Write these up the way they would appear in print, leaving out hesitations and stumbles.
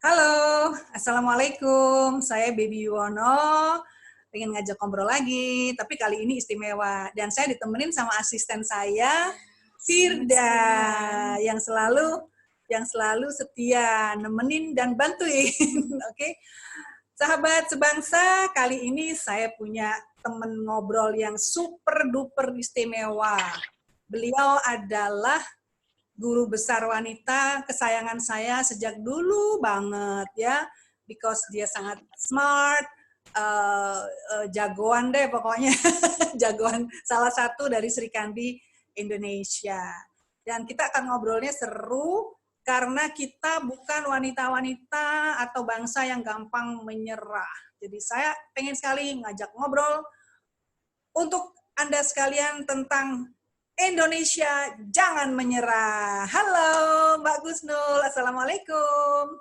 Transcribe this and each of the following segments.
Halo, Assalamualaikum. Saya Baby Yuwono. Pengen ngajak ngobrol lagi, tapi kali ini istimewa. Dan saya ditemenin sama asisten saya, Firda, yang selalu setia nemenin dan bantuin. Oke, sahabat sebangsa, kali ini saya punya temen ngobrol yang super duper istimewa. Beliau adalah guru besar wanita kesayangan saya sejak dulu banget ya, because dia sangat smart, jagoan deh pokoknya, jagoan salah satu dari Sri Kandi Indonesia. Dan kita akan ngobrolnya seru karena kita bukan wanita-wanita atau bangsa yang gampang menyerah. Jadi saya pengen sekali ngajak ngobrol untuk Anda sekalian tentang Indonesia jangan menyerah. Halo Mbak Gusnul, Assalamualaikum.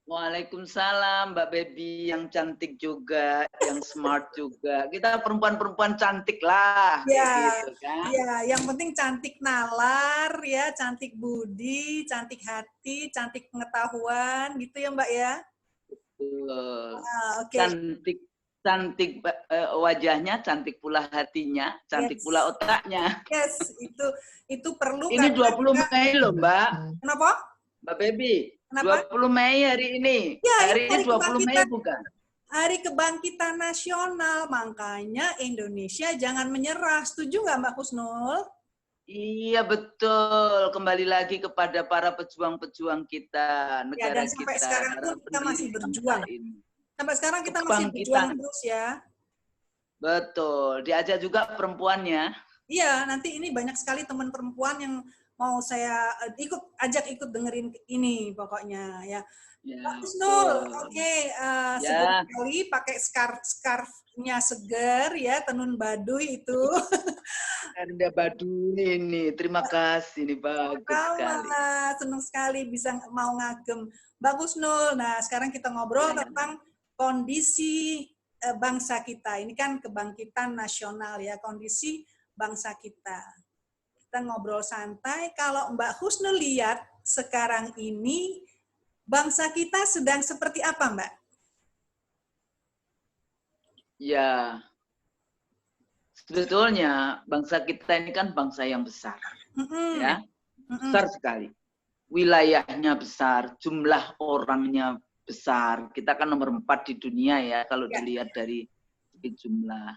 Waalaikumsalam Mbak Baby, yang cantik juga, yang smart juga. Kita perempuan-perempuan cantik lah, Ya, gitu kan. ya, yang penting cantik nalar ya, cantik budi, cantik hati, cantik pengetahuan gitu ya Mbak ya. Betul. Okay. Cantik wajahnya, cantik pula hatinya, cantik pula otaknya. Yes, itu perlu. Ini 20 Mei loh Mbak. Kenapa? Mbak Baby, kenapa? 20 Mei hari ini. Ya, hari ini 20 Mei bukan? Hari Kebangkitan Nasional, makanya Indonesia jangan menyerah. Setuju nggak Mbak Kusnul? Iya betul, kembali lagi kepada para pejuang-pejuang kita, negara ya, dan sampai kita. Sekarang pun kita masih berjuang. Sampai sekarang kita masih berjuang terus ya. Betul, diajak juga perempuannya. Iya, nanti ini banyak sekali teman perempuan yang mau saya ajak dengerin ini pokoknya ya. Mbak Kusnul, oke, seger sekali pakai scarf-nya seger ya, tenun baduy itu. Ada baduy ini, terima kasih, ini bagus sekali. Senang sekali bisa mau ngagem. Mbak Kusnul, nah sekarang kita ngobrol tentang kondisi bangsa kita. Ini kan kebangkitan nasional ya, kondisi bangsa kita. Kita ngobrol santai. Kalau Mbak Husnul lihat sekarang ini, bangsa kita sedang seperti apa, Mbak? Ya, sebetulnya bangsa kita ini kan bangsa yang besar, ya, besar sekali. Wilayahnya besar, jumlah orangnya besar. Kita kan nomor 4 di dunia ya, kalau dilihat dari jumlah.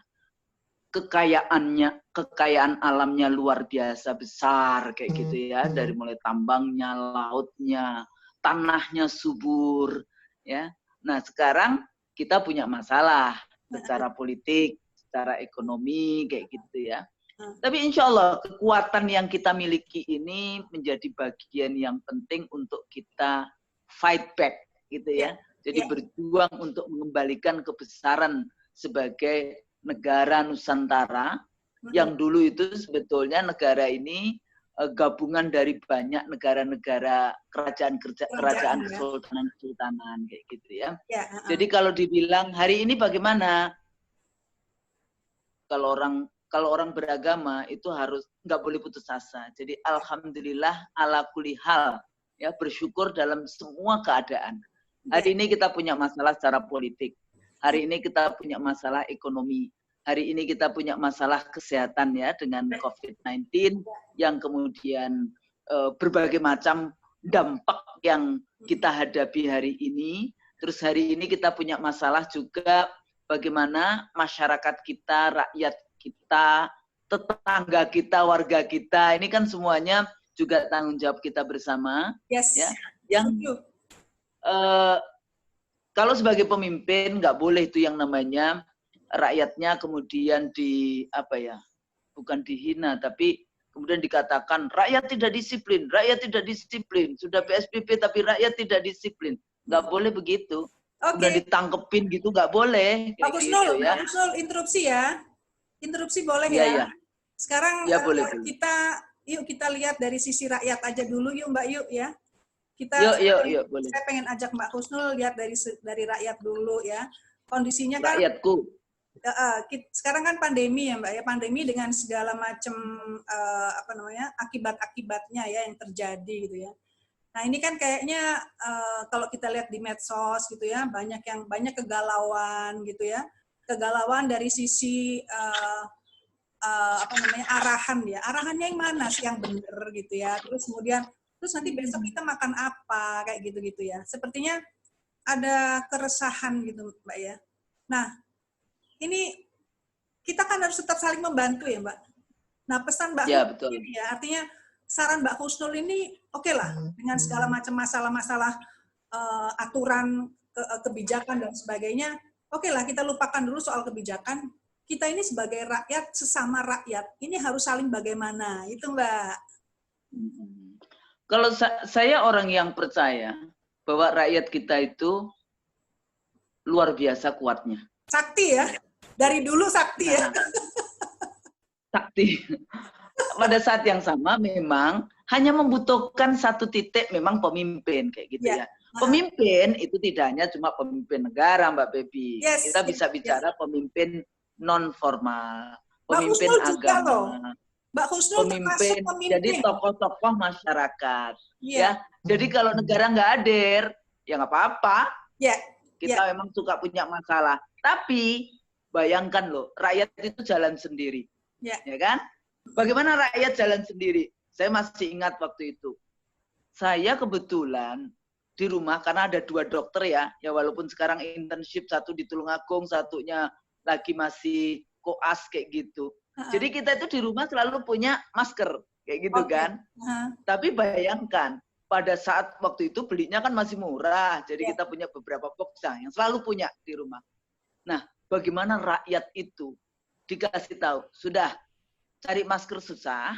Kekayaan alamnya luar biasa besar kayak gitu ya, dari mulai tambangnya, lautnya, tanahnya subur ya. Nah, sekarang kita punya masalah secara politik, secara ekonomi kayak gitu ya. Tapi insya Allah kekuatan yang kita miliki ini menjadi bagian yang penting untuk kita fight back gitu ya. Jadi berjuang untuk mengembalikan kebesaran sebagai negara Nusantara yang dulu itu sebetulnya negara ini gabungan dari banyak negara-negara kerajaan kesultanan kayak gitu ya. Jadi kalau dibilang hari ini bagaimana? Kalau orang beragama itu harus nggak boleh putus asa. Jadi alhamdulillah ala kulli hal ya, bersyukur dalam semua keadaan. Hari ini kita punya masalah secara politik. Hari ini kita punya masalah ekonomi. Hari ini kita punya masalah kesehatan ya dengan COVID-19 yang kemudian berbagai macam dampak yang kita hadapi hari ini. Terus hari ini kita punya masalah juga bagaimana masyarakat kita, rakyat kita, tetangga kita, warga kita, ini kan semuanya juga tanggung jawab kita bersama. Ya, yang kalau sebagai pemimpin nggak boleh itu yang namanya rakyatnya kemudian bukan dihina, tapi kemudian dikatakan rakyat tidak disiplin, sudah PSBB tapi rakyat tidak disiplin, nggak boleh begitu. Udah ditangkepin gitu nggak boleh. Pak Kusnul, ya. Interupsi boleh ya. Sekarang ya, boleh. kita lihat dari sisi rakyat aja dulu yuk Mbak yuk ya. Boleh. Saya pengen ajak Mbak Husnul lihat dari rakyat dulu ya. Kondisinya kan rakyatku. Sekarang kan pandemi ya Mbak ya, pandemi dengan segala macam akibat-akibatnya ya yang terjadi gitu ya. Nah ini kan kayaknya kalau kita lihat di medsos gitu ya, banyak kegalauan gitu ya, kegalauan dari sisi arahannya yang mana sih yang benar gitu ya, terus nanti besok kita makan apa kayak gitu ya, sepertinya ada keresahan gitu Mbak ya. Nah ini kita kan harus tetap saling membantu ya Mbak. Nah pesan Mbak Ya, betul. ini ya, artinya saran Mbak Husnul ini oke lah dengan segala macam masalah-masalah aturan, kebijakan dan sebagainya, oke lah kita lupakan dulu soal kebijakan. Kita ini sebagai rakyat, sesama rakyat, ini harus saling bagaimana, itu Mbak. Kalau saya orang yang percaya bahwa rakyat kita itu luar biasa kuatnya. Sakti ya, dari dulu sakti ya. Sakti. Pada saat yang sama memang hanya membutuhkan satu titik memang pemimpin kayak gitu ya. Pemimpin itu tidak hanya cuma pemimpin negara Mbak Bebi. Kita bisa bicara pemimpin non formal, pemimpin agama, Mbak Husnul pemimpin jadi tokoh-tokoh masyarakat. Ya. Jadi kalau negara nggak hadir, ya nggak apa-apa. Kita memang suka punya masalah. Tapi bayangkan loh, rakyat itu jalan sendiri, ya kan? Bagaimana rakyat jalan sendiri? Saya masih ingat waktu itu. Saya kebetulan di rumah karena ada 2 dokter ya walaupun sekarang internship, satu di Tulungagung, satunya lagi masih koas kayak gitu. Jadi kita itu di rumah selalu punya masker kayak gitu kan. Tapi bayangkan pada saat waktu itu belinya kan masih murah. Jadi kita punya beberapa box yang selalu punya di rumah. Nah, bagaimana rakyat itu dikasih tahu, sudah cari masker susah,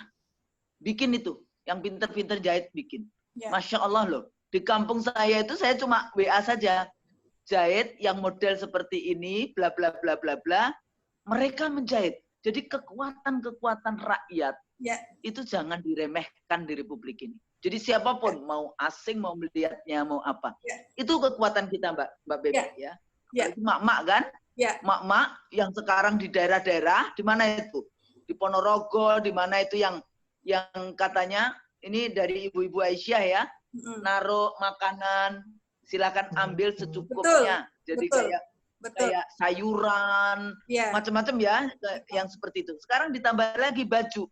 bikin itu. Yang pinter-pinter jahit bikin. Masya Allah loh. Di kampung saya itu saya cuma WA saja. Jahit yang model seperti ini, bla bla bla bla bla. Mereka menjahit. Jadi kekuatan-kekuatan rakyat itu jangan diremehkan di Republik ini. Jadi siapapun, mau asing, mau melihatnya, mau apa. Itu kekuatan kita Mbak Bebi ya. Mak-mak kan? Mak-mak yang sekarang di daerah-daerah, di mana itu? Di Ponorogo, di mana itu yang katanya ini dari Ibu-Ibu Aisyah ya, naruh makanan, silakan ambil secukupnya. Jadi kayak sayuran, macam-macam ya, yang seperti itu. Sekarang ditambah lagi baju,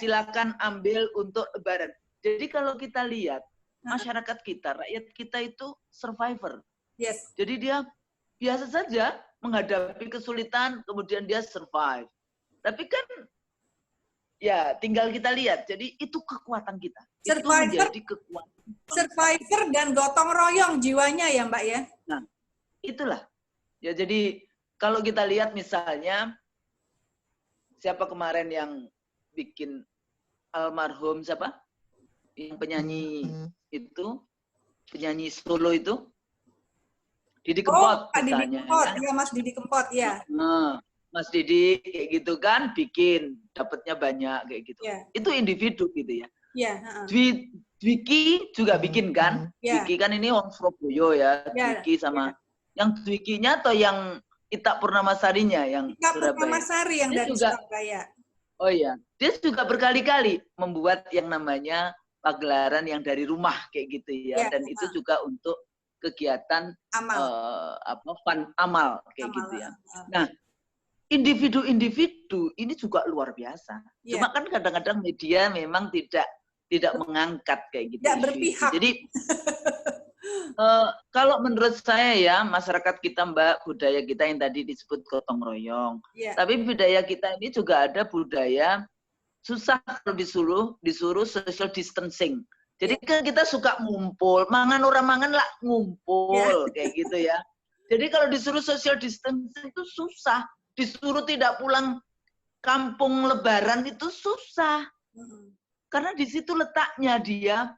silakan ambil untuk Lebaran. Jadi kalau kita lihat masyarakat kita, rakyat kita itu survivor. Jadi dia biasa saja menghadapi kesulitan, kemudian dia survive. Tapi kan ya tinggal kita lihat. Jadi itu kekuatan kita. Survivor, itu menjadi kekuatan. Survivor dan gotong royong jiwanya ya Mbak ya. Nah, itulah. Ya jadi kalau kita lihat misalnya siapa kemarin yang bikin almarhum siapa? Yang penyanyi itu, penyanyi solo itu, Didi Kempot misalnya. Didi Kempot, ya Mas Didi Kempot ya. Nah, Mas Didi kayak gitu kan bikin, dapatnya banyak kayak gitu. Itu individu gitu ya. Dwiki juga bikin kan? Dwiki kan ini orang Surabaya ya. Dwiki sama yang Dwikinya atau yang Ita Purnamasarinya yang Ita Surabaya. Purnamasari yang dari Surabaya. Oh iya, dia juga berkali-kali membuat yang namanya pagelaran yang dari rumah kayak gitu ya. Dan itu juga untuk kegiatan fun amal kayak gitu ya. Nah, individu-individu ini juga luar biasa. Cuma kan kadang-kadang media memang tidak mengangkat kayak gitu. Tidak berpihak. Jadi kalau menurut saya ya, masyarakat kita Mbak, budaya kita yang tadi disebut gotong royong. Tapi budaya kita ini juga ada budaya susah kalau disuruh social distancing. Jadi kan kita suka ngumpul, mangan orang mangan lah ngumpul kayak gitu ya. Jadi kalau disuruh social distancing itu susah. Disuruh tidak pulang kampung Lebaran itu susah. Karena di situ letaknya dia.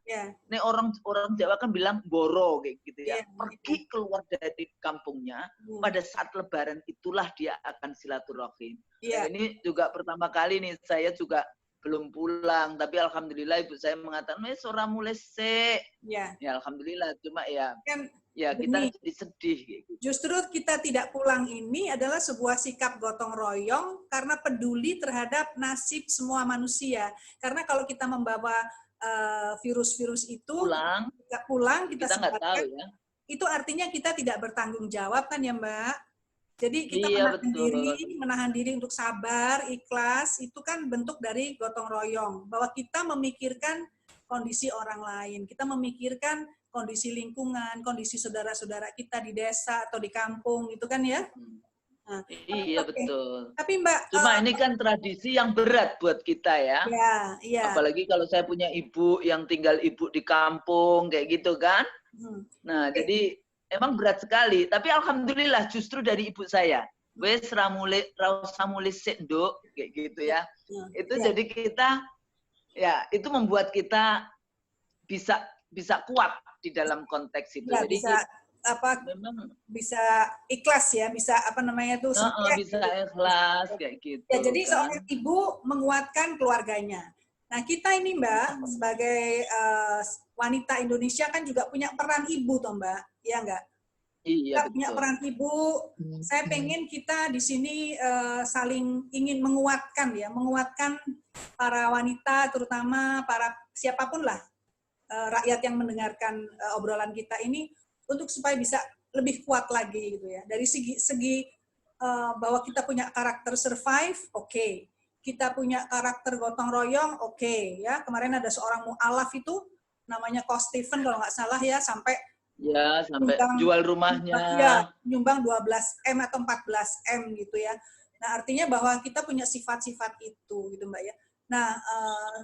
Nih orang Jawa kan bilang boro kayak gitu ya. Pergi keluar dari kampungnya pada saat Lebaran itulah dia akan silaturahim. Nah, ini juga pertama kali nih saya juga belum pulang, tapi alhamdulillah ibu saya mengatakan, "Ora mulai sik." Ya alhamdulillah, cuma ya kan kita jadi sedih gitu. Justru kita tidak pulang ini adalah sebuah sikap gotong royong karena peduli terhadap nasib semua manusia. Karena kalau kita membawa virus-virus itu pulang, kita kita nggak tahu sebarkan, ya. itu artinya kita tidak bertanggung jawab kan ya Mbak? Jadi kita Iya betul. menahan diri untuk sabar, ikhlas, itu kan bentuk dari gotong royong. Bahwa kita memikirkan kondisi orang lain, kita memikirkan kondisi lingkungan, kondisi saudara-saudara kita di desa atau di kampung, itu kan ya? Nah, Iya betul. tapi Mbak, Cuma ini kan tradisi yang berat buat kita ya. ya, iya. Apalagi kalau saya punya ibu yang tinggal ibu di kampung kayak gitu kan. Nah, jadi emang berat sekali. Tapi alhamdulillah justru dari ibu saya, wes ramule sendo kayak gitu ya. Itu jadi kita ya itu membuat kita bisa kuat di dalam konteks itu. Ya, jadi memang bisa ikhlas ya, bisa apa namanya tuh bisa ikhlas kayak gitu. Ya, jadi kan? seorang ibu menguatkan keluarganya. Nah, kita ini Mbak sebagai wanita Indonesia kan juga punya peran ibu toh Mbak, ya enggak? Iya, Kita punya peran ibu. Saya pengen kita di sini saling ingin menguatkan ya, menguatkan para wanita, terutama para siapapun lah rakyat yang mendengarkan obrolan kita ini untuk supaya bisa lebih kuat lagi gitu ya. Dari segi bahwa kita punya karakter survive, oke. Kita punya karakter gotong royong, oke. Ya, kemarin ada seorang mu'alaf itu namanya Coach Stephen kalau nggak salah ya, sampai jual rumahnya. Ya, nyumbang 12M atau 14M gitu ya. Nah, artinya bahwa kita punya sifat-sifat itu gitu Mbak ya. Nah,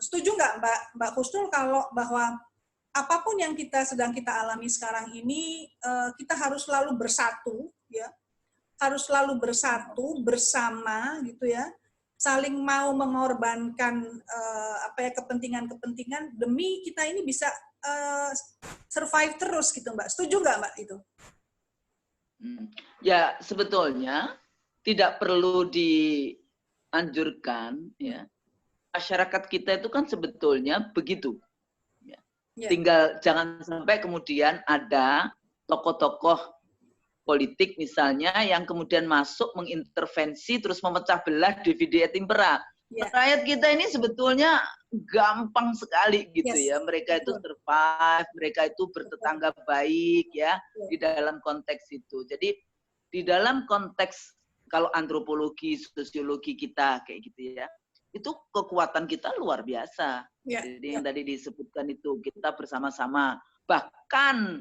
setuju nggak Mbak Husnul kalau bahwa apapun yang sedang kita alami sekarang ini, kita harus selalu bersatu ya. Harus selalu bersatu bersama gitu ya, saling mau mengorbankan kepentingan-kepentingan demi kita ini bisa survive terus gitu Mbak. Setuju nggak Mbak itu? Ya sebetulnya tidak perlu dianjurkan ya. Masyarakat kita itu kan sebetulnya begitu. Ya. Tinggal jangan sampai kemudian ada tokoh-tokoh politik misalnya yang kemudian masuk mengintervensi terus memecah belah divide et impera. Rakyat kita ini sebetulnya gampang sekali gitu ya. Mereka itu survive, mereka itu bertetangga baik ya di dalam konteks itu. Jadi di dalam konteks kalau antropologi, sosiologi kita kayak gitu ya, itu kekuatan kita luar biasa. Jadi yang tadi disebutkan itu kita bersama-sama, bahkan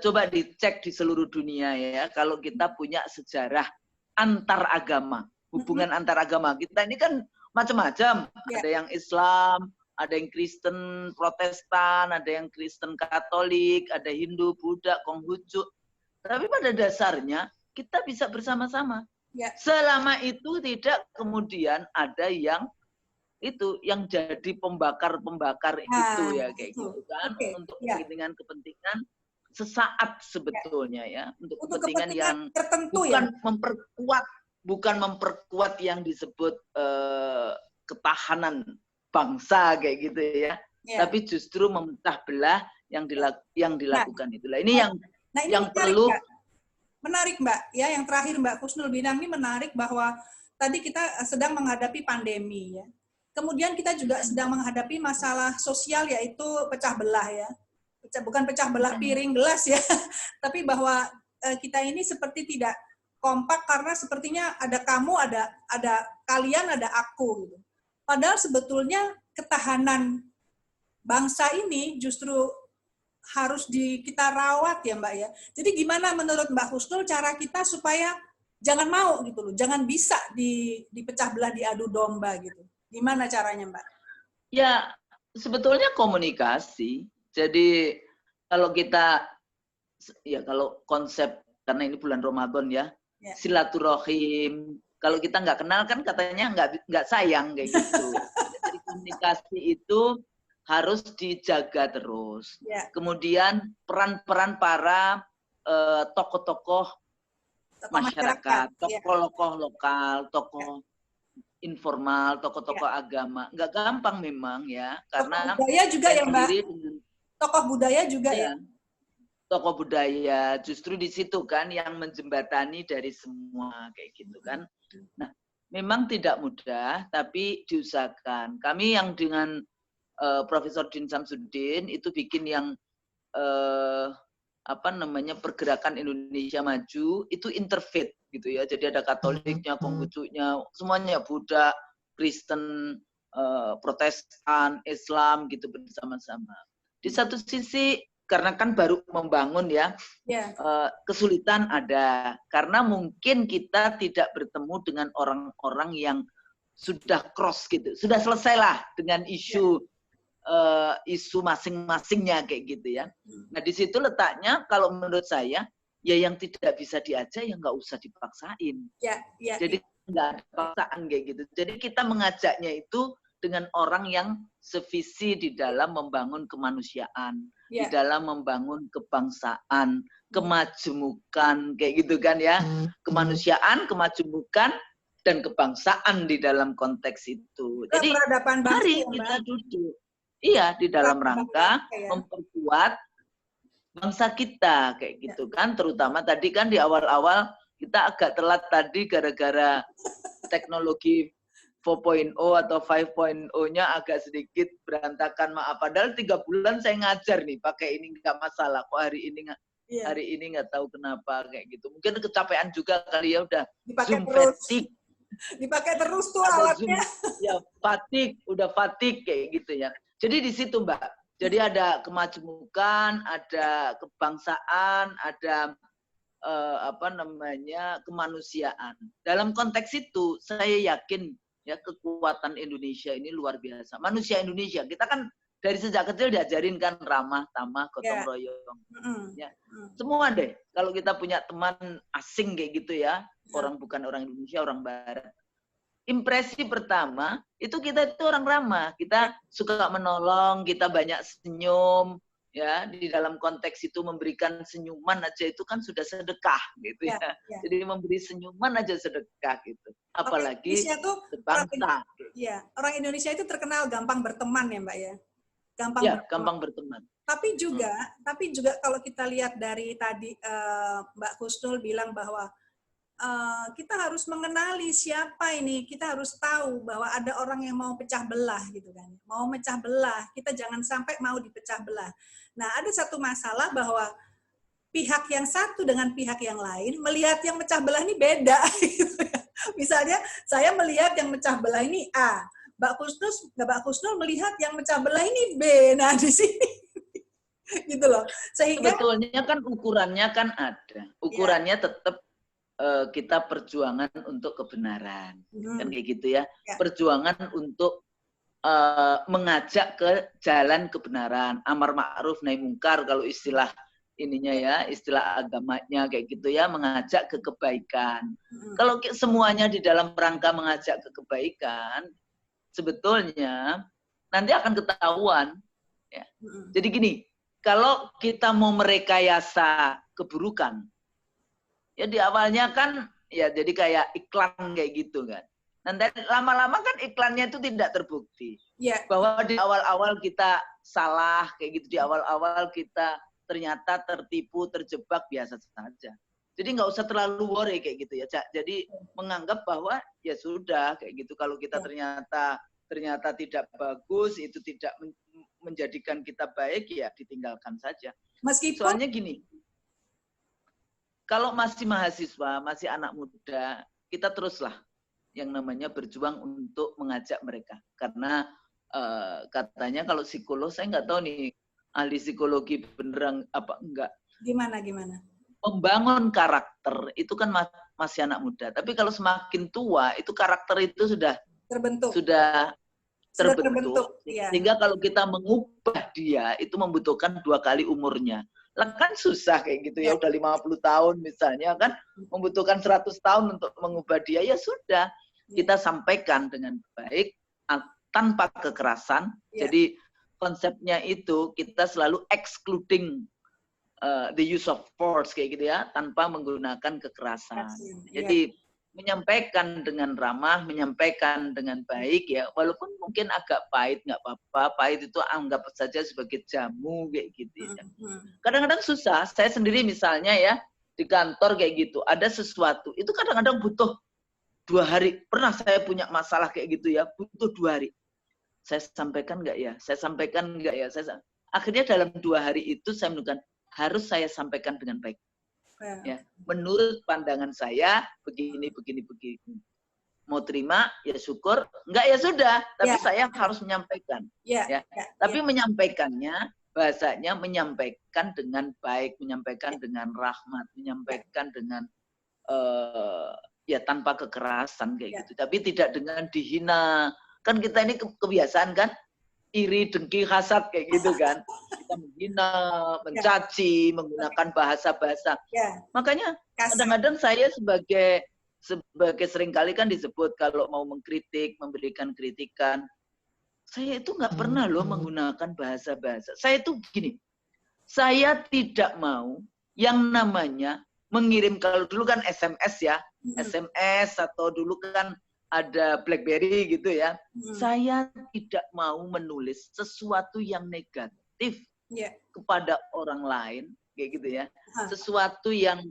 coba dicek di seluruh dunia ya, kalau kita punya sejarah antar agama, hubungan antar agama. Kita ini kan macam-macam, ada yang Islam, ada yang Kristen Protestan, ada yang Kristen Katolik, ada Hindu, Buddha, Konghucu. Tapi pada dasarnya kita bisa bersama-sama. Selama itu tidak kemudian ada yang jadi pembakar-pembakar itu ya kayak gitu kan, untuk kepentingan sesaat sebetulnya ya, untuk kepentingan yang tertentu bukan memperkuat yang disebut ketahanan bangsa kayak gitu ya, tapi justru memecah belah yang dilakukan itulah. Ini yang perlu menarik Mbak ya, yang terakhir Mbak Husnul bilang ini menarik bahwa tadi kita sedang menghadapi pandemi ya. Kemudian kita juga sedang menghadapi masalah sosial yaitu pecah belah ya. Bukan pecah belah piring gelas ya, tapi bahwa kita ini seperti tidak kompak karena sepertinya ada kamu, ada kalian, ada aku gitu. Padahal sebetulnya ketahanan bangsa ini justru harus kita rawat ya Mbak ya. Jadi gimana menurut Mbak Husnul cara kita supaya jangan mau gitu loh, jangan bisa dipecah belah, diadu domba gitu. Gimana caranya Mbak? Ya sebetulnya komunikasi. Jadi kalau kalau konsep, karena ini bulan Ramadan ya, silaturahim. Kalau kita nggak kenal kan katanya nggak sayang kayak gitu. Jadi komunikasi itu harus dijaga terus. Kemudian peran-peran para tokoh-tokoh masyarakat, tokoh lokal, tokoh informal, tokoh-tokoh agama. Nggak gampang memang ya, karena tokoh budaya juga ya Mbak. Tokoh budaya juga ya. Tokoh budaya justru di situ kan yang menjembatani dari semua kayak gitu kan. Nah, memang tidak mudah tapi diusahakan. Kami yang dengan Profesor Din Samsudin itu bikin yang pergerakan Indonesia Maju itu interfaith gitu ya. Jadi ada Katoliknya, Konghucunya, semuanya Buddha, Kristen, Protestan, Islam gitu bersama-sama. Di satu sisi karena kan baru membangun ya, kesulitan ada karena mungkin kita tidak bertemu dengan orang-orang yang sudah cross gitu, sudah selesai lah dengan isu isu masing-masingnya kayak gitu ya. Nah di situ letaknya kalau menurut saya ya yang tidak bisa diajak ya nggak usah dipaksain. Jadi nggak ada paksaan kayak gitu. Jadi kita mengajaknya itu dengan orang yang sevisi di dalam membangun kemanusiaan, di dalam membangun kebangsaan, kemajemukan kayak gitu kan ya. Kemanusiaan, kemajemukan dan kebangsaan di dalam konteks itu. Jadi mari kita duduk. Iya, di dalam rangka memperkuat bangsa kita kayak gitu kan, terutama tadi kan di awal-awal kita agak telat tadi gara-gara teknologi 4.0 atau 5.0-nya agak sedikit berantakan, maaf. Padahal 3 bulan saya ngajar nih pakai ini nggak masalah. Kok hari ini nggak tahu kenapa kayak gitu. Mungkin kecapean juga kali ya, udah Zoom fatigue. Dipakai terus tuh alatnya. Ya udah fatigue kayak gitu ya. Jadi di situ Mbak, jadi ada kemajemukan, ada kebangsaan, ada kemanusiaan. Dalam konteks itu saya yakin ya kekuatan Indonesia ini luar biasa. Manusia Indonesia, kita kan dari sejak kecil diajarin kan ramah, tamah, gotong royong. Ya. Semua deh, kalau kita punya teman asing kayak gitu ya, orang bukan orang Indonesia, orang Barat. Impresi pertama itu kita itu orang ramah, kita suka menolong, kita banyak senyum, ya di dalam konteks itu memberikan senyuman aja itu kan sudah sedekah gitu ya. Jadi memberi senyuman aja sedekah gitu, apalagi sebangsa. Iya, orang Indonesia itu terkenal gampang berteman ya Mbak ya, gampang berteman. Tapi juga kalau kita lihat dari tadi Mbak Husnul bilang bahwa kita harus mengenali siapa ini, kita harus tahu bahwa ada orang yang mau pecah belah gitu kan, mau mecah belah, kita jangan sampai mau dipecah belah. Nah ada satu masalah bahwa pihak yang satu dengan pihak yang lain melihat yang mecah belah ini beda. Misalnya saya melihat yang mecah belah ini A, Mbak Husnul melihat yang mecah belah ini B. Nah di sini gitu loh. Sehingga sebetulnya kan ukurannya kan ada, ukurannya tetap kita perjuangan untuk kebenaran, kan kayak gitu ya. Perjuangan untuk mengajak ke jalan kebenaran, amar ma'ruf nahi mungkar kalau istilah ininya ya, istilah agamanya kayak gitu ya, mengajak ke kebaikan. Kalau semuanya di dalam rangka mengajak ke kebaikan, sebetulnya nanti akan ketahuan. Ya. Jadi gini, kalau kita mau merekayasa keburukan, ya di awalnya kan ya jadi kayak iklan kayak gitu kan. Nanti lama-lama kan iklannya itu tidak terbukti. Bahwa di awal-awal kita salah kayak gitu, di awal-awal kita ternyata tertipu, terjebak biasa saja. Jadi nggak usah terlalu worry kayak gitu ya. Jadi menganggap bahwa ya sudah kayak gitu, kalau kita ternyata tidak bagus, itu tidak menjadikan kita baik, ya ditinggalkan saja. Soalnya gini, kalau masih mahasiswa, masih anak muda, kita teruslah yang namanya berjuang untuk mengajak mereka. Karena katanya kalau psikolog, saya nggak tahu nih ahli psikologi beneran apa enggak. Gimana? Membangun karakter itu kan masih anak muda. Tapi kalau semakin tua, itu karakter itu sudah terbentuk. Sehingga kalau kita mengubah dia, itu membutuhkan 2 kali umurnya. Lah kan susah kayak gitu ya, udah 50 tahun misalnya kan, membutuhkan 100 tahun untuk mengubah dia, ya sudah. Kita sampaikan dengan baik, tanpa kekerasan. Jadi konsepnya itu kita selalu excluding the use of force kayak gitu ya, tanpa menggunakan kekerasan. Jadi menyampaikan dengan ramah, menyampaikan dengan baik ya, walaupun mungkin agak pahit, nggak apa-apa. Pahit itu anggap saja sebagai jamu kayak gitu ya. Kadang-kadang susah. Saya sendiri misalnya ya di kantor kayak gitu, ada sesuatu itu kadang-kadang butuh 2 hari. Pernah saya punya masalah kayak gitu ya, butuh 2 hari. saya sampaikan nggak ya? Saya sampaikan nggak ya? Akhirnya dalam 2 hari itu saya menemukan harus saya sampaikan dengan baik. Ya, menurut pandangan saya begini. Mau terima ya syukur, enggak ya sudah. Tapi saya harus menyampaikan. Tapi menyampaikannya bahasanya menyampaikan dengan baik, menyampaikan dengan rahmat, menyampaikan dengan ya tanpa kekerasan kayak gitu. Tapi tidak dengan dihina. Kan kita ini kebiasaan kan iri, dengki, hasad kayak gitu kan. Kita menghina, mencaci, menggunakan bahasa-bahasa. Makanya kadang-kadang saya sebagai seringkali kan disebut kalau mau mengkritik, memberikan kritikan, saya itu nggak pernah loh menggunakan bahasa-bahasa. Saya itu gini, saya tidak mau yang namanya mengirim, kalau dulu kan SMS ya, SMS atau dulu kan ada BlackBerry gitu ya. Saya tidak mau menulis sesuatu yang negatif kepada orang lain, kayak gitu ya. Sesuatu yang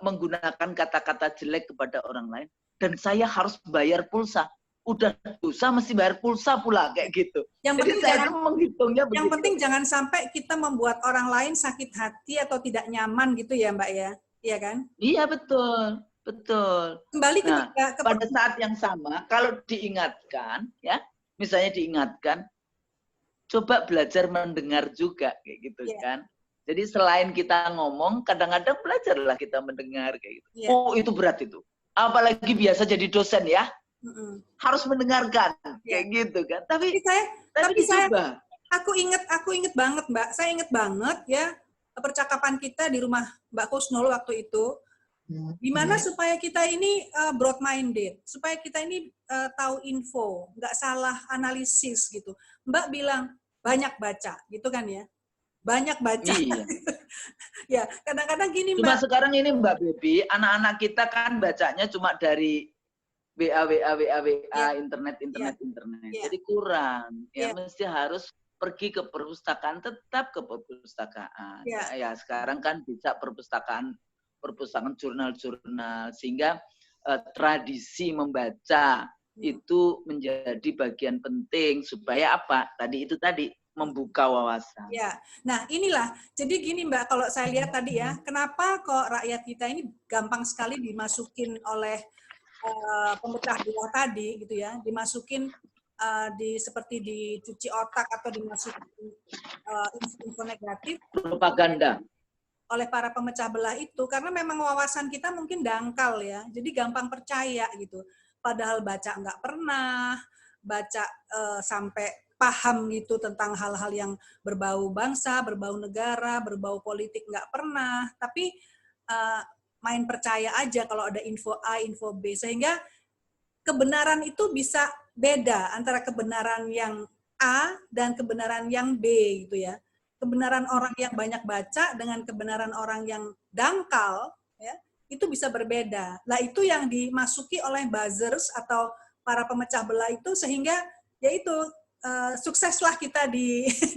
menggunakan kata-kata jelek kepada orang lain. Dan saya harus bayar pulsa. Udah dosa mesti bayar pulsa pula, kayak gitu. Jadi saya itu menghitungnya begitu. Yang penting jangan sampai kita membuat orang lain sakit hati atau tidak nyaman gitu ya Mbak ya. Iya kan? Iya betul. Betul. Kembali pada saat yang sama, kalau diingatkan, ya, misalnya diingatkan, coba belajar mendengar juga, kayak gitu kan. Jadi selain kita ngomong, kadang-kadang belajarlah kita mendengar, kayak gitu. Oh itu berat itu. Apalagi biasa jadi dosen ya, harus mendengarkan, kayak gitu kan. Tapi dicoba. Aku inget banget Mbak. Saya inget banget ya percakapan kita di rumah Mbak Kusnul waktu itu. Gimana supaya kita ini broad-minded, supaya kita ini tahu info, nggak salah analisis gitu. Mbak bilang banyak baca, gitu kan ya? Banyak baca. Iya. Ya, kadang-kadang gini Mbak. Cuma sekarang ini Mbak Bebi, anak-anak kita kan bacanya cuma dari WA, internet. Jadi kurang. Ya mesti harus pergi ke perpustakaan, tetap ke perpustakaan. Ya sekarang kan bisa perpustakaan jurnal-jurnal, sehingga tradisi membaca itu menjadi bagian penting supaya apa? Tadi membuka wawasan. Ya, nah inilah. Jadi gini Mbak, kalau saya lihat tadi ya, kenapa kok rakyat kita ini gampang sekali dimasukin oleh pemecah belah tadi gitu ya, dimasukin seperti dicuci otak atau dimasukin info negatif. Propaganda. Oleh para pemecah belah itu, karena memang wawasan kita mungkin dangkal ya, jadi gampang percaya gitu. Padahal baca nggak pernah, baca sampai paham gitu tentang hal-hal yang berbau bangsa, berbau negara, berbau politik nggak pernah, tapi main percaya aja kalau ada info A, info B, sehingga kebenaran itu bisa beda antara kebenaran yang A dan kebenaran yang B gitu ya. Kebenaran orang yang banyak baca dengan kebenaran orang yang dangkal, ya, itu bisa berbeda. Nah itu yang dimasuki oleh buzzers atau para pemecah belah itu, sehingga yaitu sukseslah kita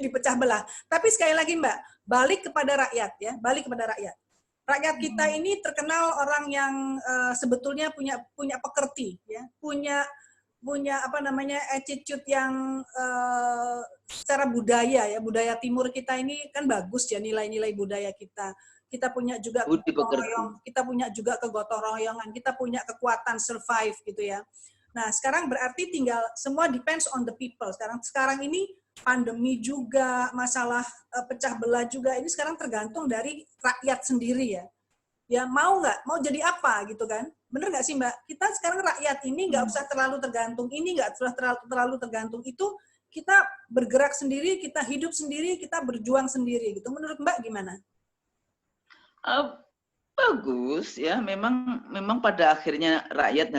dipecah belah. Tapi sekali lagi Mbak, balik kepada rakyat ya, balik kepada rakyat. Rakyat kita ini terkenal orang yang sebetulnya punya pekerti, ya, punya apa namanya attitude yang secara budaya ya, budaya timur kita ini kan bagus ya, nilai-nilai budaya kita. Kita punya juga kegotong royongan, kita punya kekuatan survive gitu ya. Nah, sekarang berarti tinggal semua depends on the people. Sekarang ini pandemi juga, masalah pecah belah juga, ini sekarang tergantung dari rakyat sendiri ya. Ya mau nggak, mau jadi apa gitu kan? Bener nggak sih Mbak? Kita sekarang rakyat ini nggak usah terlalu tergantung ini, nggak usah terlalu tergantung itu. Kita bergerak sendiri, kita hidup sendiri, kita berjuang sendiri gitu. Menurut Mbak gimana? Bagus ya, memang pada akhirnya rakyat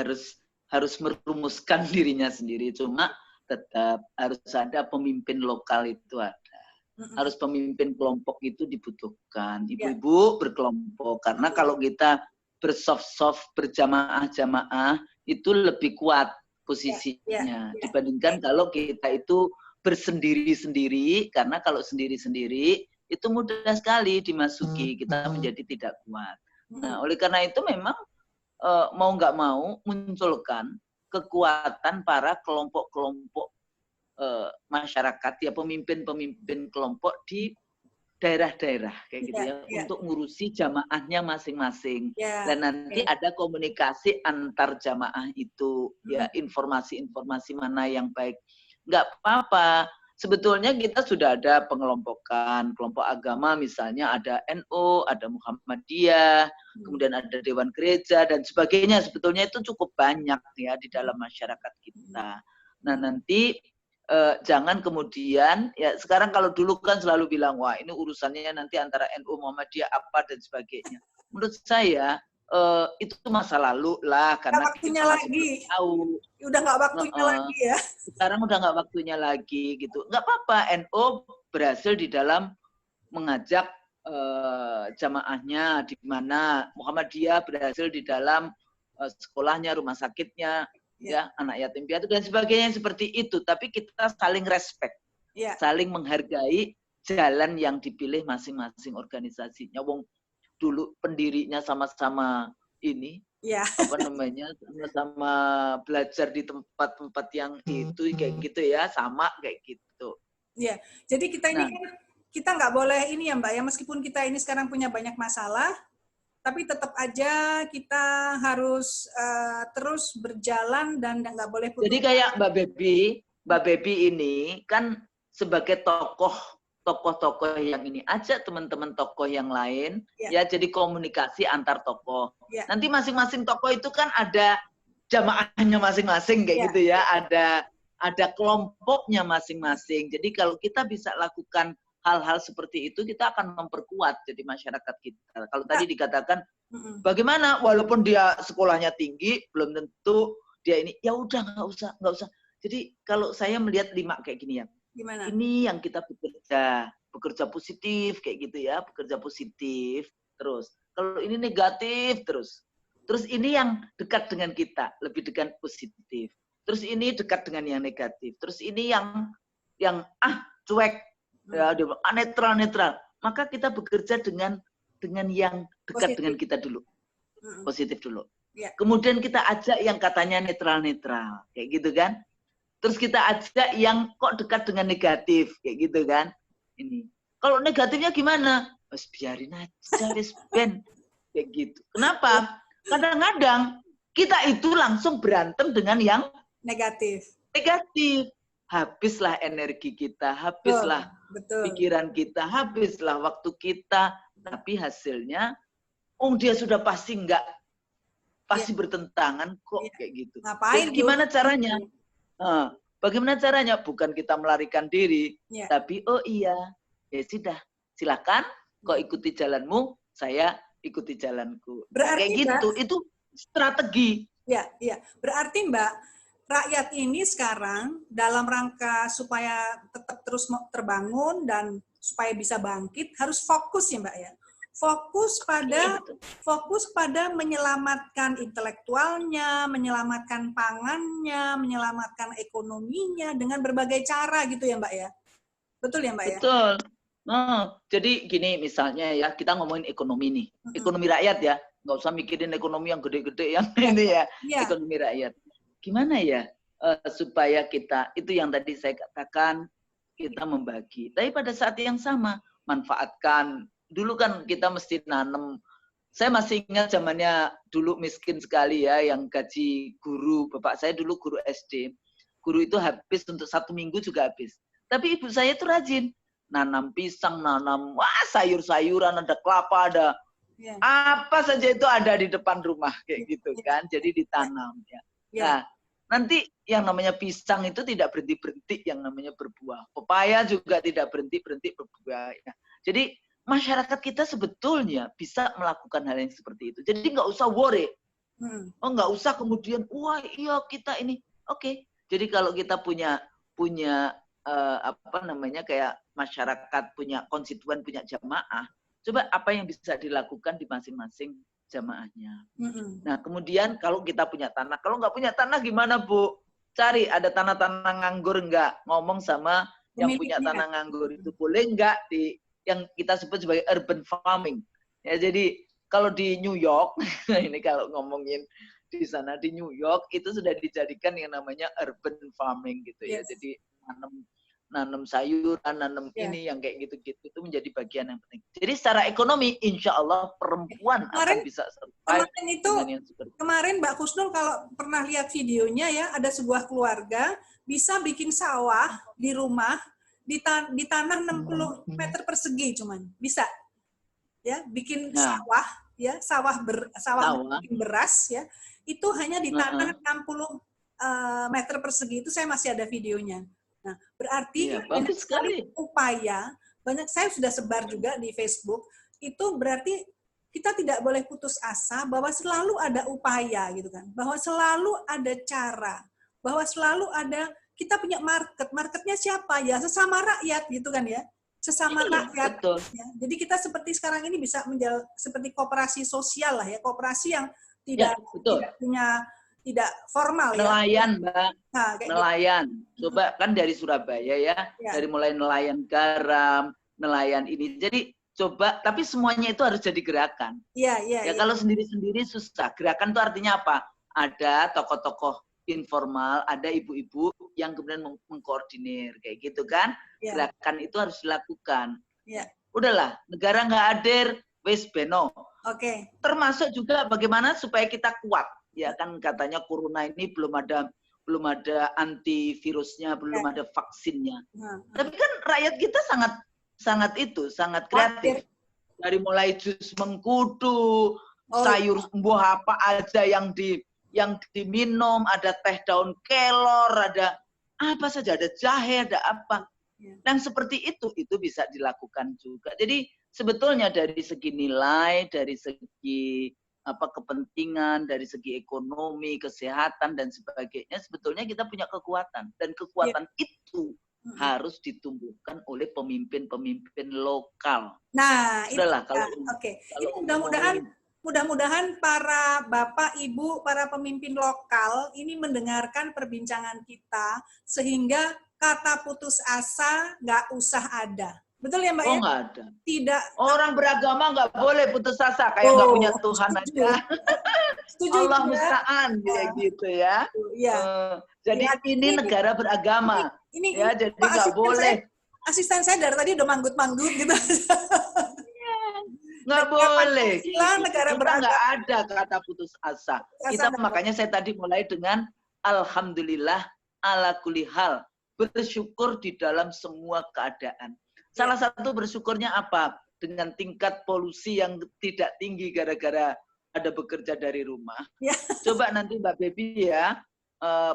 harus merumuskan dirinya sendiri. Cuma tetap harus ada pemimpin lokal itu ada. Harus pemimpin kelompok itu dibutuhkan. Ibu-ibu berkelompok. Karena kalau kita bersoft-soft, berjamaah-jamaah, itu lebih kuat posisinya. Dibandingkan kalau kita itu bersendiri-sendiri, karena kalau sendiri-sendiri, itu mudah sekali dimasuki. Kita menjadi tidak kuat. Nah, oleh karena itu memang mau nggak mau munculkan kekuatan para kelompok-kelompok masyarakat ya, pemimpin-pemimpin kelompok di daerah-daerah kayak gitu ya, untuk ngurusi jamaahnya masing-masing. Dan nanti ada komunikasi antar jamaah itu ya, informasi-informasi mana yang baik. Nggak apa-apa. Sebetulnya kita sudah ada pengelompokan, kelompok agama misalnya ada NU, ada Muhammadiyah, kemudian ada Dewan Gereja dan sebagainya. Sebetulnya itu cukup banyak ya di dalam masyarakat kita. Nah nanti jangan kemudian ya, sekarang kalau dulu kan selalu bilang wah ini urusannya nanti antara NU Muhammadiyah apa dan sebagainya. Menurut saya itu masa lalu lah, karena kita masih belum tahu. Udah nggak waktunya lagi ya. Sekarang udah nggak waktunya lagi gitu. Nggak apa-apa, NU berhasil di dalam mengajak jamaahnya, di mana Muhammadiyah berhasil di dalam sekolahnya, rumah sakitnya, ya anak yatim piatu dan sebagainya seperti itu. Tapi kita saling respect, saling menghargai jalan yang dipilih masing-masing organisasinya. Wong dulu pendirinya sama-sama ini, apa namanya, sama-sama belajar di tempat-tempat yang itu kayak gitu ya, sama kayak gitu. Iya, jadi kita ini kan kita nggak boleh ini ya Mbak ya, meskipun kita ini sekarang punya banyak masalah, tapi tetap aja kita harus terus berjalan dan nggak boleh putus. Jadi kayak Mbak Baby ini kan sebagai tokoh-tokoh yang ini, ajak teman-teman tokoh yang lain ya, jadi komunikasi antar tokoh. Nanti masing-masing tokoh itu kan ada jamaahnya masing-masing kayak gitu ya, ada kelompoknya masing-masing. Jadi kalau kita bisa lakukan hal-hal seperti itu, kita akan memperkuat jadi masyarakat kita. Kalau tadi dikatakan bagaimana walaupun dia sekolahnya tinggi belum tentu dia ini, ya udah nggak usah. Jadi kalau saya melihat 5 kayak gini ya. Gimana? Ini yang kita bekerja positif kayak gitu ya, bekerja positif terus. Kalau ini negatif terus ini yang dekat dengan kita, lebih dekat positif. Terus ini dekat dengan yang negatif. Terus ini yang cuek, ya, netral. Maka kita bekerja dengan yang dekat dengan kita dulu, positif dulu. Kemudian kita ajak yang katanya netral, kayak gitu kan. Terus kita ajak yang kok dekat dengan negatif, kayak gitu kan. Ini. Kalau negatifnya gimana? Mas biarin aja, wis ben. Kayak gitu. Kenapa? Kadang-kadang kita itu langsung berantem dengan yang negatif. Habislah energi kita, habislah pikiran kita, habislah waktu kita. Tapi hasilnya, dia sudah pasti bertentangan kok, kayak gitu. Ngapain? Jadi gimana caranya? Bagaimana caranya? Bukan kita melarikan diri, tapi ya sudah, silakan kau ikuti jalanmu, saya ikuti jalanku. Berarti, kayak gitu, Mbak, itu strategi. Ya. Berarti Mbak, rakyat ini sekarang dalam rangka supaya tetap terus terbangun dan supaya bisa bangkit harus fokus ya Mbak ya. Fokus pada menyelamatkan intelektualnya, menyelamatkan pangannya, menyelamatkan ekonominya dengan berbagai cara gitu ya Mbak ya. Betul ya Mbak ya? Betul. Jadi gini misalnya ya, kita ngomongin ekonomi nih. Ekonomi rakyat ya. Nggak usah mikirin ekonomi yang gede-gede yang ini ya. Ekonomi rakyat. Gimana ya supaya kita, itu yang tadi saya katakan, kita membagi. Tapi pada saat yang sama, manfaatkan. Dulu kan kita mesti nanam. Saya masih ingat zamannya dulu miskin sekali ya, yang gaji guru. Bapak saya dulu guru SD. Guru itu habis untuk 1 minggu juga habis. Tapi ibu saya itu rajin. Nanam pisang, nanam sayur-sayuran, ada kelapa, ada apa saja itu ada di depan rumah kayak gitu kan. Jadi ditanam ya. Nah, nanti yang namanya pisang itu tidak berhenti-berhenti yang namanya berbuah. Pepaya juga tidak berhenti-berhenti berbuah. Ya. Jadi masyarakat kita sebetulnya bisa melakukan hal yang seperti itu. Jadi nggak usah worry. Nggak usah kemudian, wah iya kita ini. Oke. Jadi kalau kita punya kayak masyarakat, punya konstituen, punya jamaah, coba apa yang bisa dilakukan di masing-masing jamaahnya. Nah kemudian kalau kita punya tanah, kalau nggak punya tanah gimana Bu? Cari ada tanah-tanah nganggur nggak? Ngomong sama yang punya tanah nganggur itu, boleh nggak yang kita sebut sebagai urban farming. Ya, jadi kalau di New York, ini kalau ngomongin di sana di New York itu sudah dijadikan yang namanya urban farming gitu ya. Jadi nanam sayuran, nanam ini yang kayak gitu-gitu itu menjadi bagian yang penting. Jadi secara ekonomi, insya Allah perempuan akan bisa survive dengan yang seperti itu. Kemarin Mbak Kusnul kalau pernah lihat videonya ya, ada sebuah keluarga bisa bikin sawah di rumah di tanah 60 meter persegi cuman bisa ya bikin sawah ya sawah bikin beras ya itu hanya di tanah 60 meter persegi itu saya masih ada videonya. Nah, berarti banyak sekali upaya, saya sudah sebar juga di Facebook, itu berarti kita tidak boleh putus asa bahwa selalu ada upaya gitu kan, bahwa selalu ada cara, bahwa selalu ada, kita punya marketnya siapa ya, sesama rakyat gitu kan ya, sesama rakyat. Ya. Jadi kita seperti sekarang ini bisa seperti koperasi sosial lah ya, koperasi yang tidak punya, tidak formal nelayan, ya. Mbak. Nah, nelayan. Gitu. Coba kan dari Surabaya ya, dari mulai nelayan garam, nelayan ini. Jadi coba, tapi semuanya itu harus jadi gerakan. Iya. Kalau sendiri-sendiri susah. Gerakan itu artinya apa? Ada tokoh-tokoh informal, ada ibu-ibu yang kemudian mengkoordinir kayak gitu kan. Gerakan itu harus dilakukan. Udahlah, negara nggak hadir, wes beno. Termasuk juga bagaimana supaya kita kuat. Ya kan katanya corona ini belum ada antivirusnya, belum ada vaksinnya. Tapi kan rakyat kita sangat kreatif. Dari mulai jus mengkudu, sayur buah apa aja yang diminum, ada teh daun kelor, ada apa saja, ada jahe, ada apa. Dan seperti itu bisa dilakukan juga. Jadi sebetulnya dari segi nilai, dari segi kepentingan, dari segi ekonomi, kesehatan dan sebagainya, sebetulnya kita punya kekuatan, dan kekuatan itu harus ditumbuhkan oleh pemimpin-pemimpin lokal. Nah, itulah kalau ini mudah-mudahan para bapak, ibu, para pemimpin lokal ini mendengarkan perbincangan kita sehingga kata putus asa nggak usah ada. Betul ya Mbak? Nggak ada. Tidak. Orang beragama nggak boleh putus asa, kayak nggak punya Tuhan aja. Setuju. Allah musta'an kayak gitu ya. Jadi ini negara beragama. Jadi nggak boleh. Asisten saya dari tadi udah manggut-manggut gitu. Nggak boleh. Negara kita nggak ada kata putus asa. Makanya saya tadi mulai dengan alhamdulillah ala kulli hal, bersyukur di dalam semua keadaan. Salah satu bersyukurnya apa? Dengan tingkat polusi yang tidak tinggi gara-gara ada bekerja dari rumah. Coba nanti Mbak Baby ya,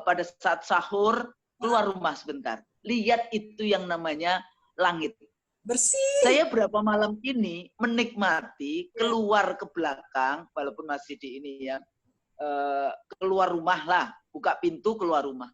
pada saat sahur, keluar rumah sebentar. Lihat itu yang namanya langit. Bersih. Saya berapa malam ini menikmati keluar ke belakang, walaupun masih di ini ya, keluar rumah lah, buka pintu keluar rumah.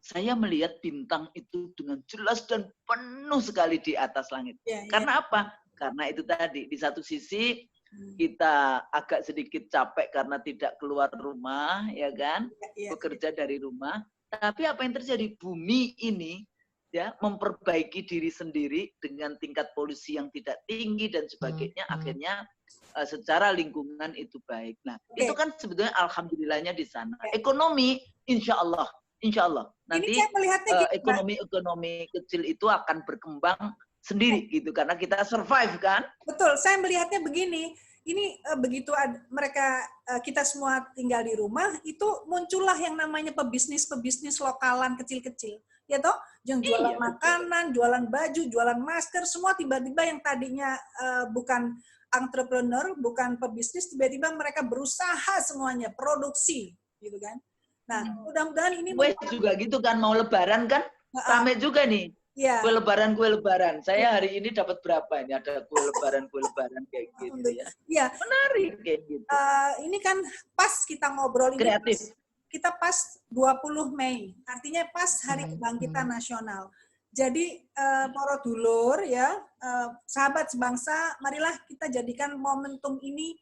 Saya melihat bintang itu dengan jelas dan penuh sekali di atas langit. Karena apa? Karena itu tadi, di satu sisi kita agak sedikit capek karena tidak keluar rumah, ya kan? Bekerja dari rumah. Tapi apa yang terjadi? Bumi ini ya memperbaiki diri sendiri dengan tingkat polusi yang tidak tinggi dan sebagainya. Akhirnya secara lingkungan itu baik. Nah, itu kan sebetulnya alhamdulillahnya di sana. Ekonomi, insya Allah nanti ekonomi kecil itu akan berkembang sendiri gitu karena kita survive kan. Betul, saya melihatnya begini. Ini begitu kita semua tinggal di rumah, itu muncullah yang namanya pebisnis lokalan kecil-kecil. Ya toh, yang jualan makanan, jualan baju, jualan masker, semua tiba-tiba yang tadinya bukan entrepreneur, bukan pebisnis, tiba-tiba mereka berusaha semuanya, produksi gitu kan. Nah, mudah-mudahan ini juga gitu kan, mau lebaran kan, rame juga nih. Kue lebaran. Saya hari ini dapat berapa ini? Ada kue lebaran kayak gitu ya. Menarik kayak gitu. Ini kan pas kita ngobrol ini. Kreatif. Kita pas 20 Mei. Artinya pas Hari Kebangkitan Nasional. Jadi para dulur ya, sahabat sebangsa, marilah kita jadikan momentum ini,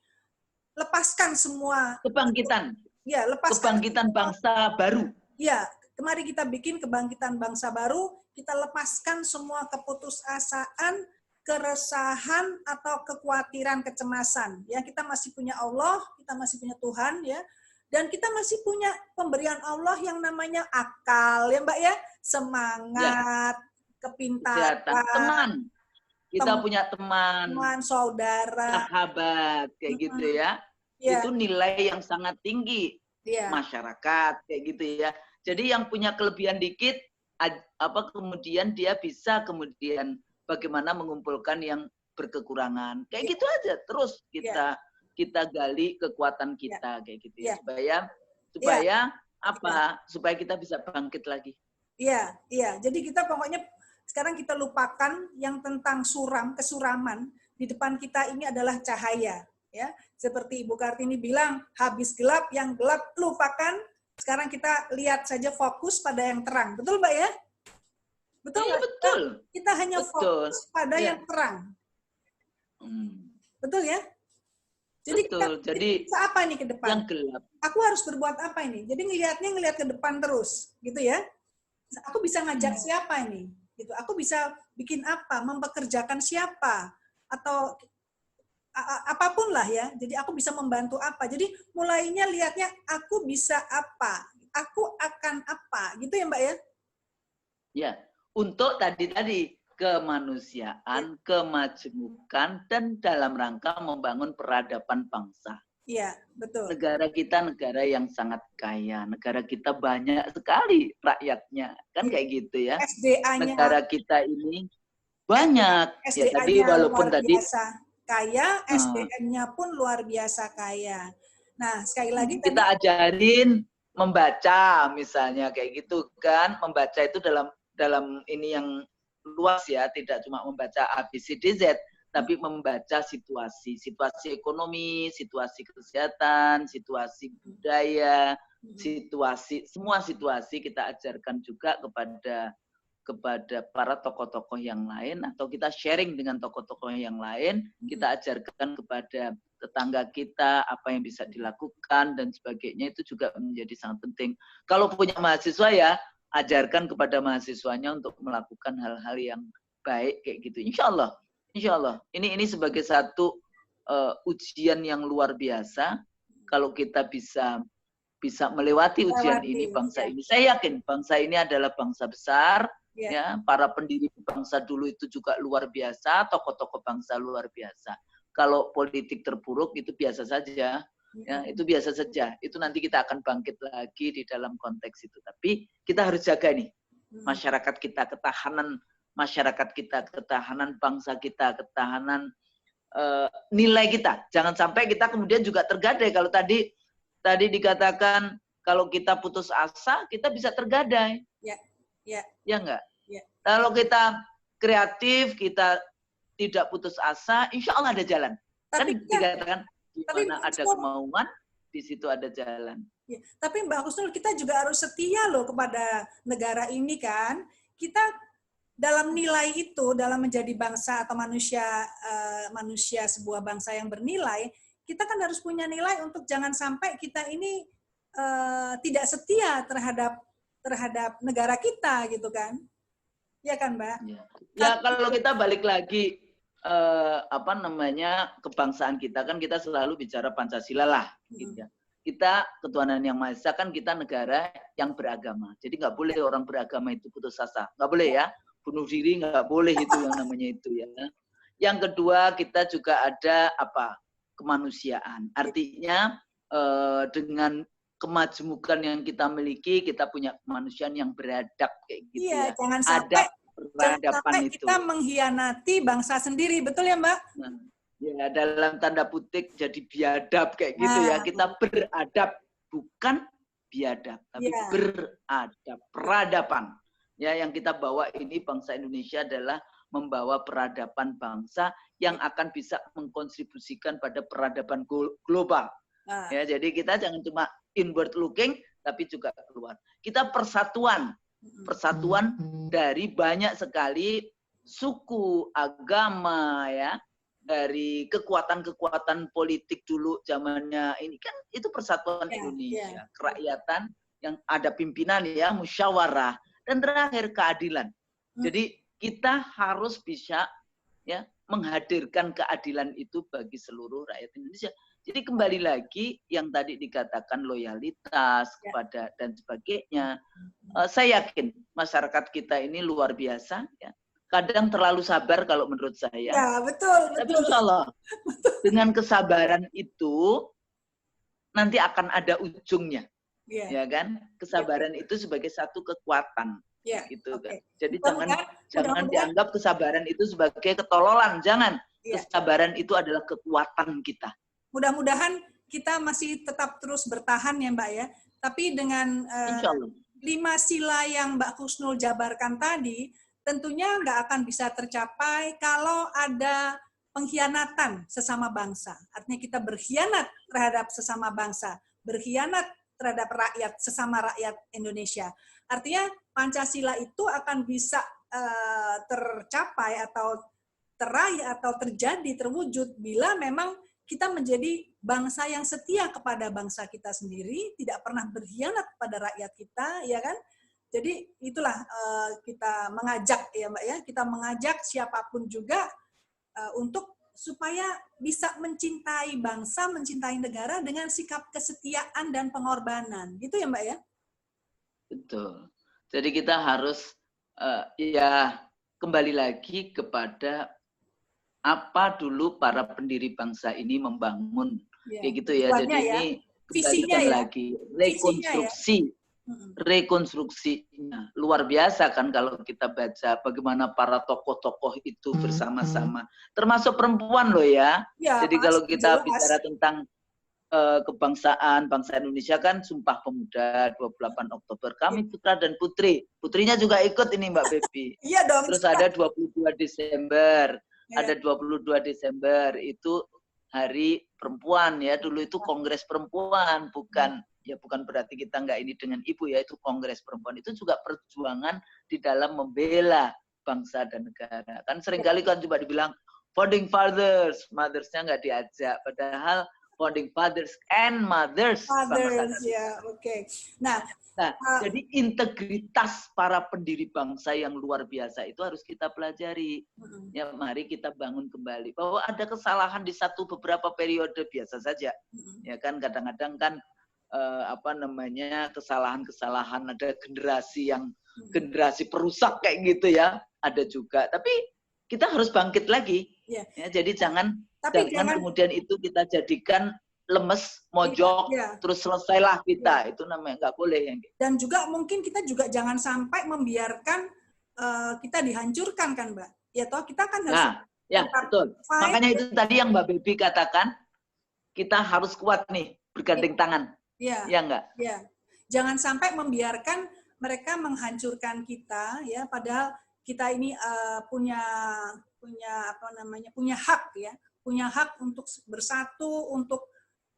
lepaskan semua kebangkitan. Ya, kebangkitan bangsa baru. Ya, mari kita bikin kebangkitan bangsa baru, kita lepaskan semua keputusasaan, keresahan atau kekhawatiran, kecemasan. Ya, kita masih punya Allah, kita masih punya Tuhan ya. Dan kita masih punya pemberian Allah yang namanya akal, ya Mbak ya, semangat, Kesehatan, kepintaran, teman. Kita punya teman, teman, saudara. sahabat, kayak gitu ya. Ya, Itu nilai yang sangat tinggi ya, masyarakat, kayak gitu ya. Jadi yang punya kelebihan dikit, kemudian dia bisa kemudian bagaimana mengumpulkan yang berkekurangan. Kayak gitu aja. Terus ya, kita gali kekuatan ya, kita, kayak gitu ya. ya, Supaya ya, supaya kita bisa bangkit lagi. iya, iya. Jadi kita pokoknya sekarang kita lupakan yang tentang kesuraman. Di depan kita ini adalah cahaya, ya. Seperti Ibu Kartini bilang, habis gelap, yang gelap lupakan. Sekarang kita lihat saja, fokus pada yang terang. Betul, Mbak ya? Betul Iya, nggak? betul. Kita hanya Betul. fokus pada yang terang. Betul ya? Jadi Betul. Jadi bisa apa nih ke depan? yang gelap. Aku harus berbuat apa ini? Jadi ngelihat ke depan terus, gitu ya. Aku bisa ngajak siapa ini? Gitu. Aku bisa bikin apa? Mempekerjakan siapa? Atau apapun lah ya. Jadi aku bisa membantu apa? Jadi mulainya lihatnya aku bisa apa? Aku akan apa? Gitu ya Mbak ya? Ya, untuk tadi kemanusiaan, kemajemukan, dan dalam rangka membangun peradaban bangsa. Iya, betul. Negara kita negara yang sangat kaya, negara kita banyak sekali rakyatnya, kan kayak gitu ya. SDA-nya, negara kita ini banyak. Ya, tadi SDA-nya walaupun luar tadi biasa kaya, SDM-nya pun luar biasa kaya. Nah, sekali lagi kita tadi ajarin membaca misalnya kayak gitu kan. Membaca itu dalam ini yang luas ya, tidak cuma membaca A, B, C, D, Z, tapi membaca situasi ekonomi, situasi kesehatan, situasi budaya, semua situasi kita ajarkan juga kepada para tokoh-tokoh yang lain, atau kita sharing dengan tokoh-tokoh yang lain, kita ajarkan kepada tetangga kita apa yang bisa dilakukan dan sebagainya, itu juga menjadi sangat penting. Kalau punya mahasiswa ya, ajarkan kepada mahasiswanya untuk melakukan hal-hal yang baik kayak gitu. Insya Allah. Ini sebagai satu ujian yang luar biasa. Kalau kita bisa melewati ujian ini, bangsa ini, saya yakin bangsa ini adalah bangsa besar. Ya, para pendiri bangsa dulu itu juga luar biasa, tokoh-tokoh bangsa luar biasa. Kalau politik terpuruk itu biasa saja. Ya, itu biasa saja. Itu nanti kita akan bangkit lagi di dalam konteks itu. Tapi kita harus jaga nih masyarakat kita, ketahanan masyarakat kita, ketahanan bangsa kita, ketahanan nilai kita. Jangan sampai kita kemudian juga tergadai. Kalau tadi dikatakan kalau kita putus asa, kita bisa tergadai. Ya enggak? Kalau kita kreatif, kita tidak putus asa, insya Allah ada jalan. Tapi kan dikatakan di mana ada kemauan, di situ ada jalan. Ya, tapi Mbak Husnul, kita juga harus setia loh kepada negara ini kan. Kita dalam nilai itu, dalam menjadi bangsa atau manusia sebuah bangsa yang bernilai, kita kan harus punya nilai untuk jangan sampai kita ini tidak setia terhadap negara kita gitu kan. Ya kan, Mbak? Ya, kalau kita balik lagi kebangsaan kita, kan kita selalu bicara Pancasila lah gitu ya. Kita ketuhanan yang Maha Esa, kan kita negara yang beragama. Jadi nggak boleh orang beragama itu putus asa. Nggak boleh ya. Bunuh diri nggak boleh itu yang namanya itu ya. Yang kedua, kita juga ada kemanusiaan. Artinya dengan kemajemukan yang kita miliki, kita punya kemanusiaan yang beradab kayak gitu ya. Jangan sampai itu. Kita mengkhianati bangsa sendiri, betul ya Mbak? Ya, dalam tanda petik jadi biadab kayak gitu ya. Kita beradab, bukan biadab, tapi beradab, peradaban. Ya, yang kita bawa ini bangsa Indonesia adalah membawa peradaban bangsa yang akan bisa mengkontribusikan pada peradaban global. Ya, jadi kita jangan cuma inward looking, tapi juga keluar. Kita persatuan dari banyak sekali suku, agama, ya, dari kekuatan-kekuatan politik dulu zamannya ini kan itu persatuan Indonesia, kerakyatan yang ada pimpinan ya, musyawarah, dan terakhir keadilan. Jadi kita harus bisa ya menghadirkan keadilan itu bagi seluruh rakyat Indonesia. Jadi kembali lagi yang tadi dikatakan loyalitas kepada dan sebagainya. Saya yakin masyarakat kita ini luar biasa. Ya. Kadang terlalu sabar kalau menurut saya. Ya, betul. Tapi insya Allah dengan kesabaran itu nanti akan ada ujungnya. Ya kan? Kesabaran itu sebagai satu kekuatan. Gitu kan. Jadi jangan dianggap kesabaran itu sebagai ketololan. Jangan. Kesabaran itu adalah kekuatan kita. Mudah-mudahan kita masih tetap terus bertahan ya Mbak ya. Tapi dengan 5 sila yang Mbak Kusnul jabarkan tadi, tentunya nggak akan bisa tercapai kalau ada pengkhianatan sesama bangsa. Artinya kita berkhianat terhadap sesama bangsa, berkhianat terhadap rakyat, sesama rakyat Indonesia. Artinya Pancasila itu akan bisa tercapai atau teraih atau terjadi, terwujud bila memang kita menjadi bangsa yang setia kepada bangsa kita sendiri, tidak pernah berkhianat kepada rakyat kita, ya kan? Jadi itulah kita mengajak ya Mbak ya, kita mengajak siapapun juga untuk supaya bisa mencintai bangsa, mencintai negara dengan sikap kesetiaan dan pengorbanan, gitu ya Mbak ya? Betul. Jadi kita harus ya kembali lagi kepada apa dulu para pendiri bangsa ini membangun, kayak gitu ya. Jadi ini kembalikan lagi rekonstruksi, rekonstruksinya luar biasa kan kalau kita baca bagaimana para tokoh-tokoh itu bersama-sama, termasuk perempuan loh ya. Jadi kalau kita bicara tentang kebangsaan, bangsa Indonesia kan Sumpah Pemuda 28 Oktober, kami putra dan putri, putrinya juga ikut ini Mbak Bebi. Iya dong. Terus ada 22 Desember. Ada 22 Desember itu hari perempuan ya, dulu itu Kongres Perempuan, bukan berarti kita nggak ini dengan ibu ya, itu Kongres Perempuan, itu juga perjuangan di dalam membela bangsa dan negara. Kan seringkali kan coba dibilang founding fathers, mothers-nya nggak diajak, padahal founding fathers and mothers. Ya, oke. Nah, jadi integritas para pendiri bangsa yang luar biasa itu harus kita pelajari. Ya, mari kita bangun kembali bahwa ada kesalahan di beberapa periode biasa saja. Ya kan kadang-kadang kan kesalahan-kesalahan, ada generasi perusak kayak gitu ya, ada juga. Tapi kita harus bangkit lagi. Ya, jadi jangan kemudian itu kita jadikan lemes, mojok, terus selesailah kita. Itu namanya nggak boleh. Dan juga mungkin kita juga jangan sampai membiarkan kita dihancurkan kan Mbak. Ya toh kita kan harus betul. Makanya itu tadi yang Mbak Bebi katakan, kita harus kuat nih, bergandeng tangan. Ya enggak? Ya. Jangan sampai membiarkan mereka menghancurkan kita ya, padahal kita ini punya hak ya, punya hak untuk bersatu, untuk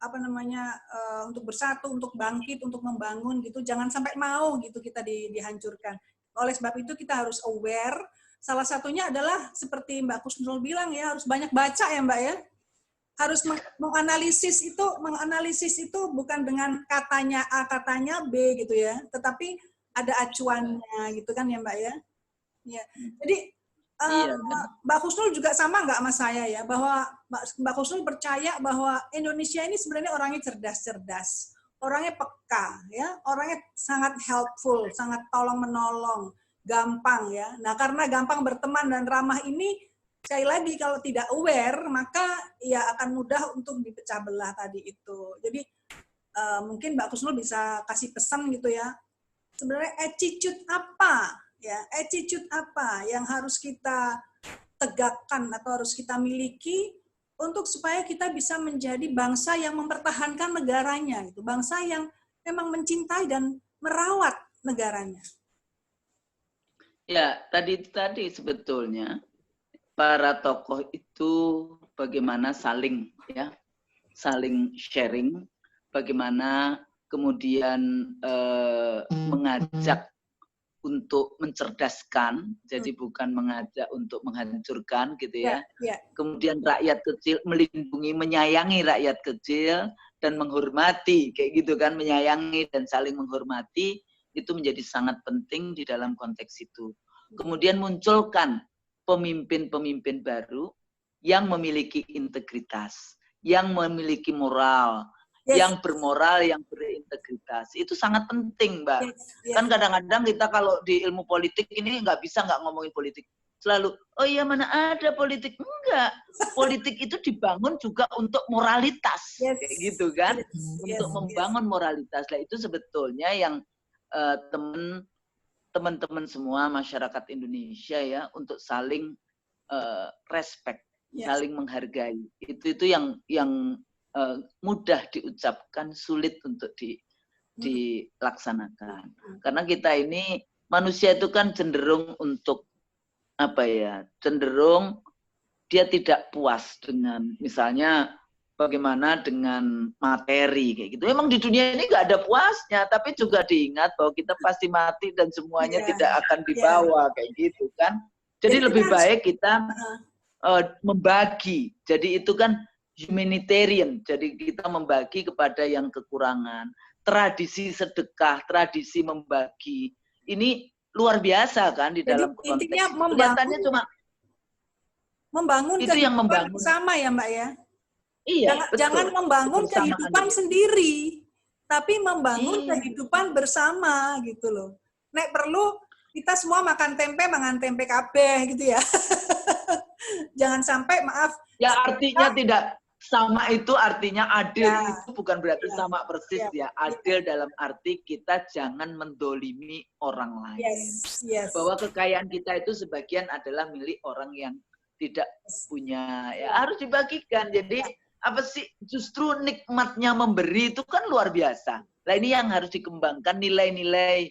untuk bersatu, untuk bangkit, untuk membangun gitu. Jangan sampai mau gitu kita dihancurkan. Oleh sebab itu kita harus aware. Salah satunya adalah seperti Mbak Kusnul bilang ya, harus banyak baca ya Mbak ya. Harus menganalisis itu bukan dengan katanya A, katanya B gitu ya, tetapi ada acuannya gitu kan ya Mbak ya. Ya. Jadi Mbak Kusnul juga sama nggak sama saya ya, bahwa Mbak Kusnul percaya bahwa Indonesia ini sebenarnya orangnya cerdas-cerdas, orangnya peka, ya, orangnya sangat helpful, sangat tolong-menolong, gampang ya. Nah karena gampang berteman dan ramah ini, sekali lagi kalau tidak aware, maka ya akan mudah untuk dipecah belah tadi itu. Jadi mungkin Mbak Kusnul bisa kasih pesan gitu ya, sebenarnya attitude apa? Ya, attitude apa yang harus kita tegakkan atau harus kita miliki untuk supaya kita bisa menjadi bangsa yang mempertahankan negaranya, itu bangsa yang memang mencintai dan merawat negaranya. Ya, tadi sebetulnya para tokoh itu bagaimana saling sharing, bagaimana kemudian mengajak untuk mencerdaskan, jadi bukan mengajak untuk menghancurkan gitu ya. Kemudian rakyat kecil, melindungi, menyayangi rakyat kecil dan menghormati, kayak gitu kan, menyayangi dan saling menghormati, itu menjadi sangat penting di dalam konteks itu. Kemudian munculkan pemimpin-pemimpin baru yang memiliki integritas, yang memiliki moral, yang bermoral, yang berintegritas. Itu sangat penting, Mbak. Kan kadang-kadang kita kalau di ilmu politik ini nggak bisa nggak ngomongin politik. Selalu, oh iya mana ada politik. Enggak. Politik itu dibangun juga untuk moralitas. Kayak gitu kan. Untuk membangun moralitas. Nah itu sebetulnya yang teman-teman semua masyarakat Indonesia ya, untuk saling respect, saling menghargai. Itu yang mudah diucapkan, sulit untuk dilaksanakan. Karena kita ini manusia itu kan cenderung untuk apa ya? Cenderung dia tidak puas dengan misalnya bagaimana dengan materi kayak gitu. Emang di dunia ini nggak ada puasnya, tapi juga diingat bahwa kita pasti mati dan semuanya tidak akan dibawa kayak gitu kan. Jadi lebih baik kita membagi. Jadi itu kan humanitarian. Jadi kita membagi kepada yang kekurangan. Tradisi sedekah, tradisi membagi. Ini luar biasa kan di dalam konteks. Kelihatannya cuma membangun itu yang membangun bersama ya Mbak ya. Iya, jangan membangun kehidupan sendiri, tapi membangun kehidupan bersama gitu loh. Nek perlu kita semua makan tempe kabeh gitu ya. Jangan sampai maaf. Ya artinya tidak sama itu artinya adil itu bukan berarti sama persis ya. Adil dalam arti kita jangan mendolimi orang lain. Bahwa kekayaan kita itu sebagian adalah milik orang yang tidak punya, ya harus dibagikan. Jadi apa sih justru nikmatnya memberi itu kan luar biasa. Nah ini yang harus dikembangkan, nilai-nilai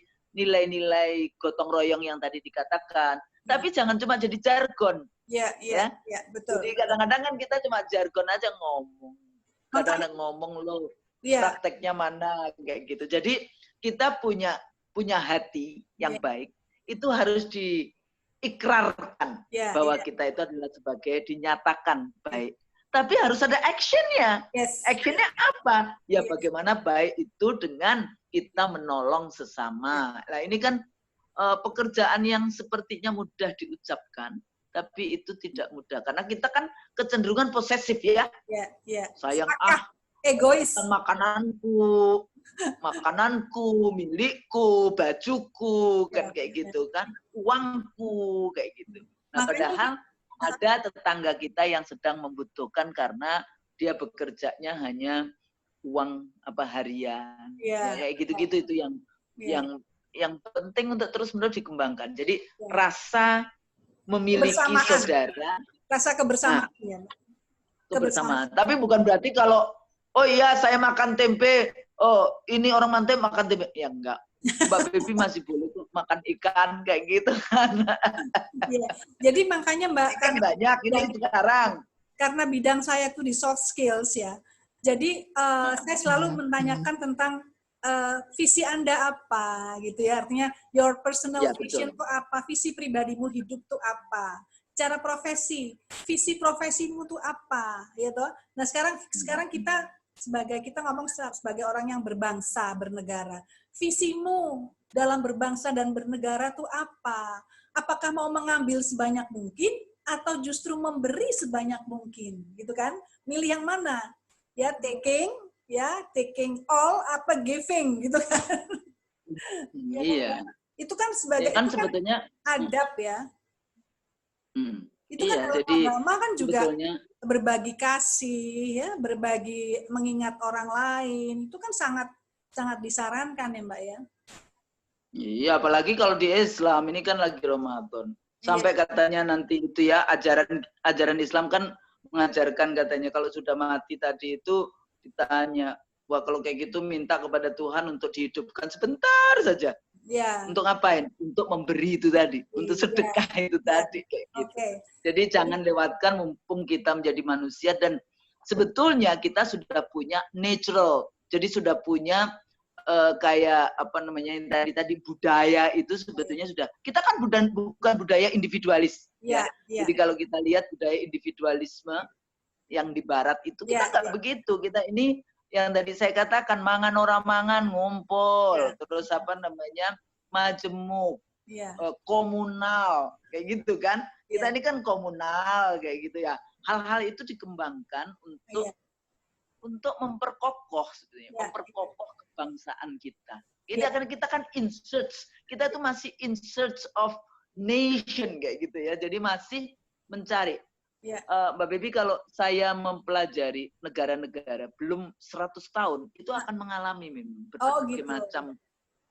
gotong royong yang tadi dikatakan. Tapi jangan cuma jadi jargon. Ya, betul. Jadi kadang-kadang kan kita cuma jargon aja ngomong. Kadang-kadang ngomong lo prakteknya mana kayak gitu. Jadi kita punya hati yang baik. Itu harus diikrarkan bahwa kita itu adalah sebagai dinyatakan baik. Tapi harus ada actionnya. Actionnya apa? Ya bagaimana baik itu dengan kita menolong sesama. Nah ini kan pekerjaan yang sepertinya mudah diucapkan, tapi itu tidak mudah. Karena kita kan kecenderungan posesif ya. Sayang egois. Makananku, milikku, bajuku, kan kayak gitu kan. Uangku, kayak gitu. Nah padahal ada tetangga kita yang sedang membutuhkan karena dia bekerjanya hanya uang harian. Kayak gitu-gitu itu yang penting untuk terus-menerus dikembangkan. Jadi rasa memiliki saudara, rasa kebersamaan. Kebersamaan. Tapi bukan berarti kalau oh iya saya makan tempe, oh ini orang Mantep makan tempe. Ya enggak. Mbak Baby masih boleh tuh makan ikan kayak gitu kan. Jadi makanya Mbak kan banyak ini sekarang. Karena bidang saya tuh di soft skills ya. Jadi saya selalu menanyakan tentang visi Anda apa gitu ya. Artinya your personal vision itu apa, visi pribadimu hidup tuh apa. Cara profesi, visi profesimu tuh apa, ya toh. Nah, sekarang kita ngomong sebagai orang yang berbangsa, bernegara. Visimu dalam berbangsa dan bernegara tuh apa? Apakah mau mengambil sebanyak mungkin atau justru memberi sebanyak mungkin, gitu kan? Milih yang mana? Ya, taking all apa giving, gitu kan? Iya. Itu kan sebagai kan sebetulnya adab ya. Itu kan jadi agama kan juga sebetulnya berbagi kasih, ya, berbagi mengingat orang lain. Itu kan sangat disarankan ya Mbak ya. Iya, apalagi kalau di Islam ini kan lagi Ramadan. Sampai katanya nanti itu ya ajaran Islam kan mengajarkan katanya kalau sudah mati tadi itu ditanya, wah kalau kayak gitu minta kepada Tuhan untuk dihidupkan sebentar saja. Untuk ngapain? Untuk memberi itu tadi, untuk sedekah itu tadi kayak gitu. Jadi jangan lewatkan mumpung kita menjadi manusia dan sebetulnya kita sudah punya natural. Jadi sudah punya kayak apa namanya yang tadi budaya itu sebetulnya sudah. Kita kan bukan budaya individualis. Jadi kalau kita lihat budaya individualisme yang di barat itu kita nggak begitu. Kita ini yang tadi saya katakan mangan orang mangan ngumpul, terus apa namanya majemuk, komunal kayak gitu kan. Kita ini kan komunal kayak gitu ya. Hal-hal itu dikembangkan untuk untuk memperkokoh sebetulnya, memperkokoh kebangsaan kita. Ini akan kita kan in search, kita itu masih in search of nation kayak gitu ya. Jadi masih mencari. Mbak Bebi, kalau saya mempelajari negara-negara belum 100 tahun, itu akan mengalami memang berbagai macam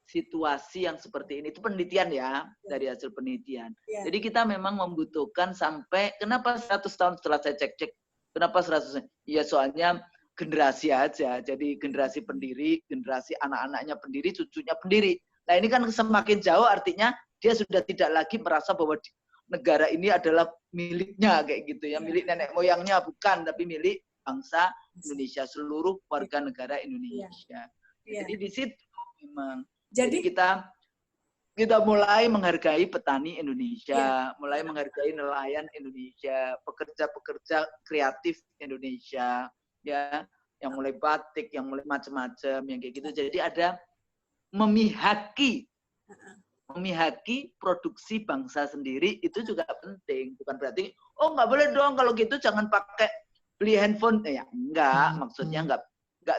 situasi yang seperti ini. Itu penelitian ya, dari hasil penelitian. Jadi kita memang membutuhkan sampai, kenapa 100 tahun setelah saya cek-cek, kenapa 100 tahun? Ya soalnya generasi aja, jadi generasi pendiri, generasi anak-anaknya pendiri, cucunya pendiri. Nah ini kan semakin jauh artinya dia sudah tidak lagi merasa bahwa negara ini adalah miliknya kayak gitu ya, milik nenek moyangnya bukan, tapi milik bangsa Indonesia, seluruh warga negara Indonesia. Jadi di situ memang jadi kita mulai menghargai petani Indonesia, mulai menghargai nelayan Indonesia, pekerja-pekerja kreatif Indonesia, ya, yang mulai batik, yang mulai macam-macam, yang kayak gitu. Jadi ada memihaki produksi bangsa sendiri itu juga penting. Bukan berarti, oh nggak boleh dong kalau gitu jangan pakai beli handphone. Ya enggak, maksudnya enggak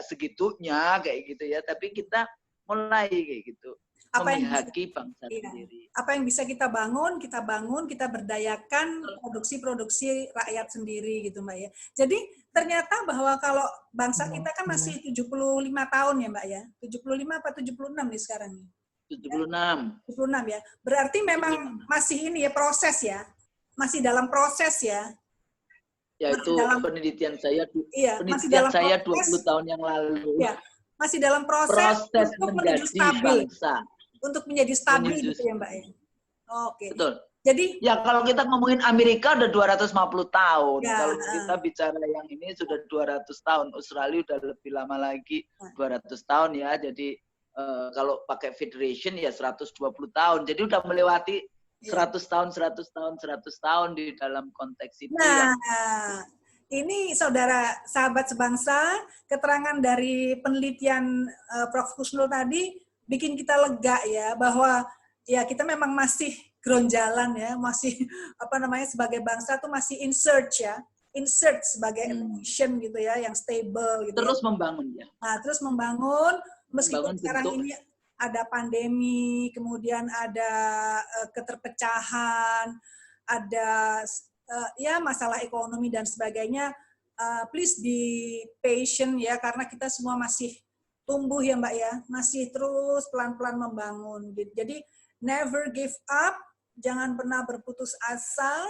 segitunya kayak gitu ya. Tapi kita mulai kayak gitu. Memihaki bangsa sendiri. Apa yang bisa kita bangun, kita berdayakan produksi-produksi rakyat sendiri gitu Mbak ya. Jadi ternyata bahwa kalau bangsa kita kan masih 75 tahun ya Mbak ya. 75 apa 76 nih sekarang nih? 76. 76 ya. Berarti memang masih ini ya proses ya. Masih dalam proses ya. Ya itu penelitian saya, penelitian saya 20 tahun yang lalu. Ya, masih dalam proses untuk menuju stabil. Bangsa. Untuk menjadi stabil gitu ya Mbak ya. Oke. Betul. Jadi ya kalau kita ngomongin Amerika udah 250 tahun. Ya, kalau kita bicara yang ini sudah 200 tahun. Australia udah lebih lama lagi 200 tahun ya. Jadi kalau pakai federation ya 120 tahun. Jadi udah melewati 100 tahun, 100 tahun, 100 tahun di dalam konteks itu. Nah, ini saudara sahabat sebangsa, keterangan dari penelitian Prof. Husnul tadi bikin kita lega ya bahwa ya kita memang masih gronjalan ya, masih sebagai bangsa tuh masih in search sebagai nation gitu ya, yang stable gitu. Terus membangun ya. Nah, terus membangun meskipun sekarang ini ada pandemi, kemudian ada keterpecahan, ada ya masalah ekonomi dan sebagainya. Please be patient ya, karena kita semua masih tumbuh ya Mbak ya, masih terus pelan-pelan membangun. Jadi never give up, jangan pernah berputus asa,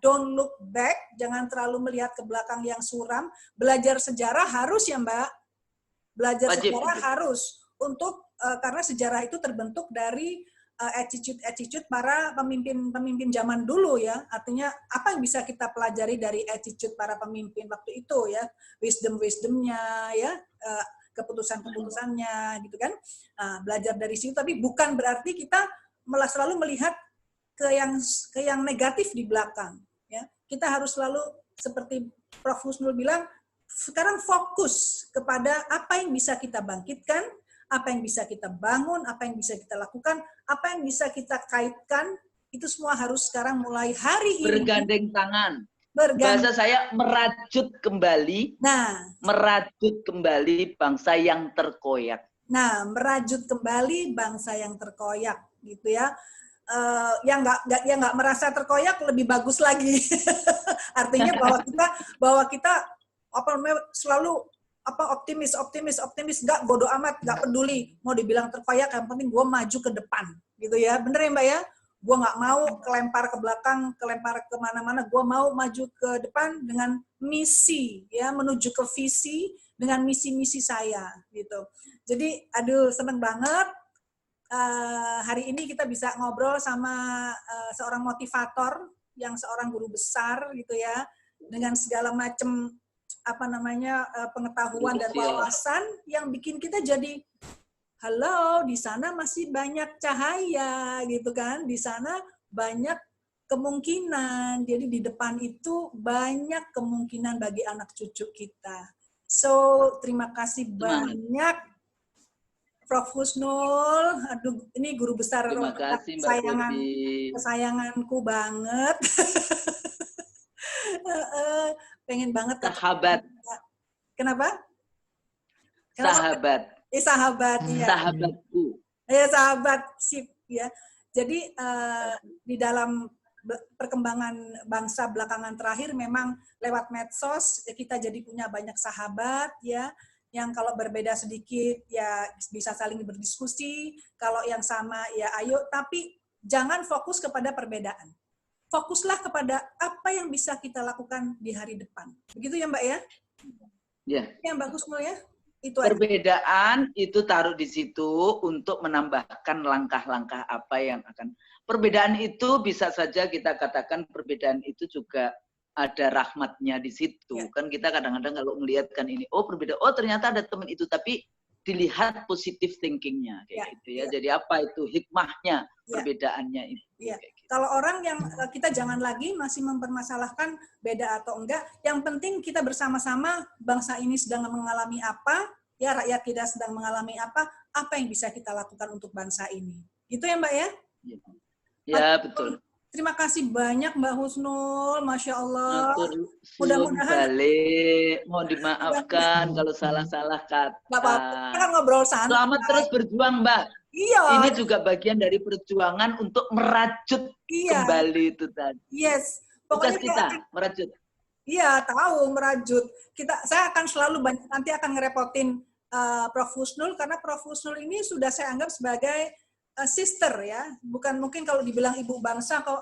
don't look back, jangan terlalu melihat ke belakang yang suram. Belajar sejarah harus ya Mbak, belajar sejarah harus karena sejarah itu terbentuk dari attitude para pemimpin zaman dulu ya. Artinya apa yang bisa kita pelajari dari attitude para pemimpin waktu itu ya, wisdomnya ya. Keputusan-keputusannya gitu kan. Nah, belajar dari situ, tapi bukan berarti kita malah selalu melihat ke yang negatif di belakang ya. Kita harus selalu seperti Prof. Husnul bilang, sekarang fokus kepada apa yang bisa kita bangkitkan, apa yang bisa kita bangun, apa yang bisa kita lakukan, apa yang bisa kita kaitkan, itu semua harus sekarang mulai hari ini bergandeng tangan. Bahasa saya merajut kembali, merajut kembali bangsa yang terkoyak. Nah, merajut kembali bangsa yang terkoyak, gitu ya. Yang nggak merasa terkoyak lebih bagus lagi. Artinya bahwa kita selalu optimis, nggak bodo amat, nggak peduli mau dibilang terkoyak, yang penting gue maju ke depan, gitu ya. Bener ya Mbak ya? Gue nggak mau kelempar ke belakang, kelempar kemana-mana. Gue mau maju ke depan dengan misi, ya, menuju ke visi dengan misi-misi saya, gitu. Jadi, aduh, seneng banget. Hari ini kita bisa ngobrol sama seorang motivator, yang seorang guru besar, gitu ya, dengan segala macam pengetahuan dan wawasan yang bikin kita jadi halo, di sana masih banyak cahaya, gitu kan? Di sana banyak kemungkinan. Jadi di depan itu banyak kemungkinan bagi anak cucu kita. So, terima kasih banyak, Prof. Husnul. Aduh, ini guru besar kesayanganku banget. Pengen banget. Sahabat. Kenapa? Sahabat. Sahabat, iya. Sahabatku. Ya, sahabat, sip, ya. Jadi di dalam perkembangan bangsa belakangan terakhir memang lewat medsos kita jadi punya banyak sahabat, ya. Yang kalau berbeda sedikit ya bisa saling berdiskusi, kalau yang sama ya ayo, tapi jangan fokus kepada perbedaan. Fokuslah kepada apa yang bisa kita lakukan di hari depan. Begitu ya Mbak ya? Ya. Yang bagus Mbak ya? Itu perbedaan aja. Itu taruh di situ untuk menambahkan langkah-langkah apa yang akan. Perbedaan itu bisa saja kita katakan perbedaan itu juga ada rahmatnya di situ. Ya. Kan kita kadang-kadang kalau melihat kan ini, oh berbeda, oh ternyata ada teman itu, tapi dilihat positive thinking-nya kayak gitu ya. Jadi apa itu hikmahnya perbedaannya itu. Ya. Gitu. Kalau orang yang kita jangan lagi masih mempermasalahkan beda atau enggak, yang penting kita bersama-sama bangsa ini sedang mengalami apa, ya rakyat kita sedang mengalami apa yang bisa kita lakukan untuk bangsa ini. Gitu ya Mbak ya? Ya, betul. Terima kasih banyak Mbak Husnul, Masya Allah. Mudah-mudahan balik, mohon dimaafkan kalau salah-salah kata. Nggak apa-apa, kita kan ngobrol santai. Selamat terus berjuang Mbak. Iya. Ini juga bagian dari perjuangan untuk merajut kembali itu tadi. Yes. Pokoknya kita merajut. Iya, tahu merajut. Saya akan selalu nanti akan ngerepotin Prof. Husnul karena Prof. Husnul ini sudah saya anggap sebagai sister ya, bukan mungkin kalau dibilang ibu bangsa kok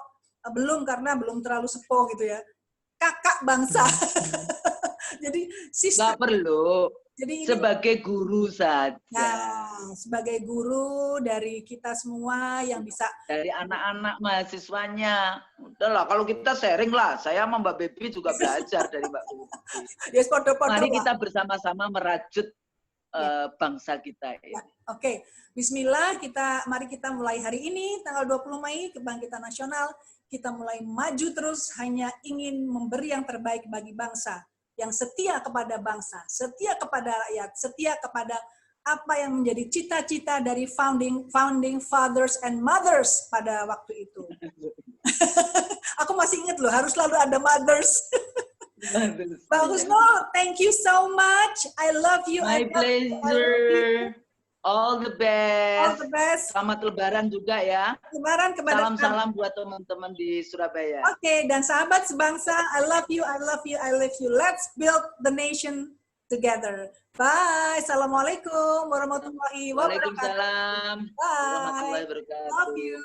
belum karena belum terlalu sepuh gitu ya, kakak bangsa. Jadi sister. Nggak perlu. Jadi sebagai guru saja. Nah, sebagai guru dari kita semua yang bisa. Dari anak-anak mahasiswanya. Udahlah, kalau kita sharing lah. Saya sama Mbak Bebi juga belajar dari Mbak Bebi. Yes, Mari kita bersama-sama merajut bangsa kita. Oke. Bismillah, mari kita mulai hari ini, tanggal 20 Mei, Kebangkitan Nasional, kita mulai maju terus, hanya ingin memberi yang terbaik bagi bangsa, yang setia kepada bangsa, setia kepada rakyat, setia kepada apa yang menjadi cita-cita dari founding fathers and mothers pada waktu itu. Aku masih ingat loh, harus selalu ada mothers. Mbak Husnul, thank you so much. I love you. My pleasure. All the best. All the best. Selamat Lebaran juga ya. Lebaran kepada salam-salam buat teman-teman di Surabaya. Oke, dan sahabat sebangsa, I love you, I love you, I love you. Let's build the nation together. Bye. Assalamualaikum warahmatullahi wabarakatuh. Waalaikumsalam. Bye. Warahmatullahi wabarakatuh. Love you.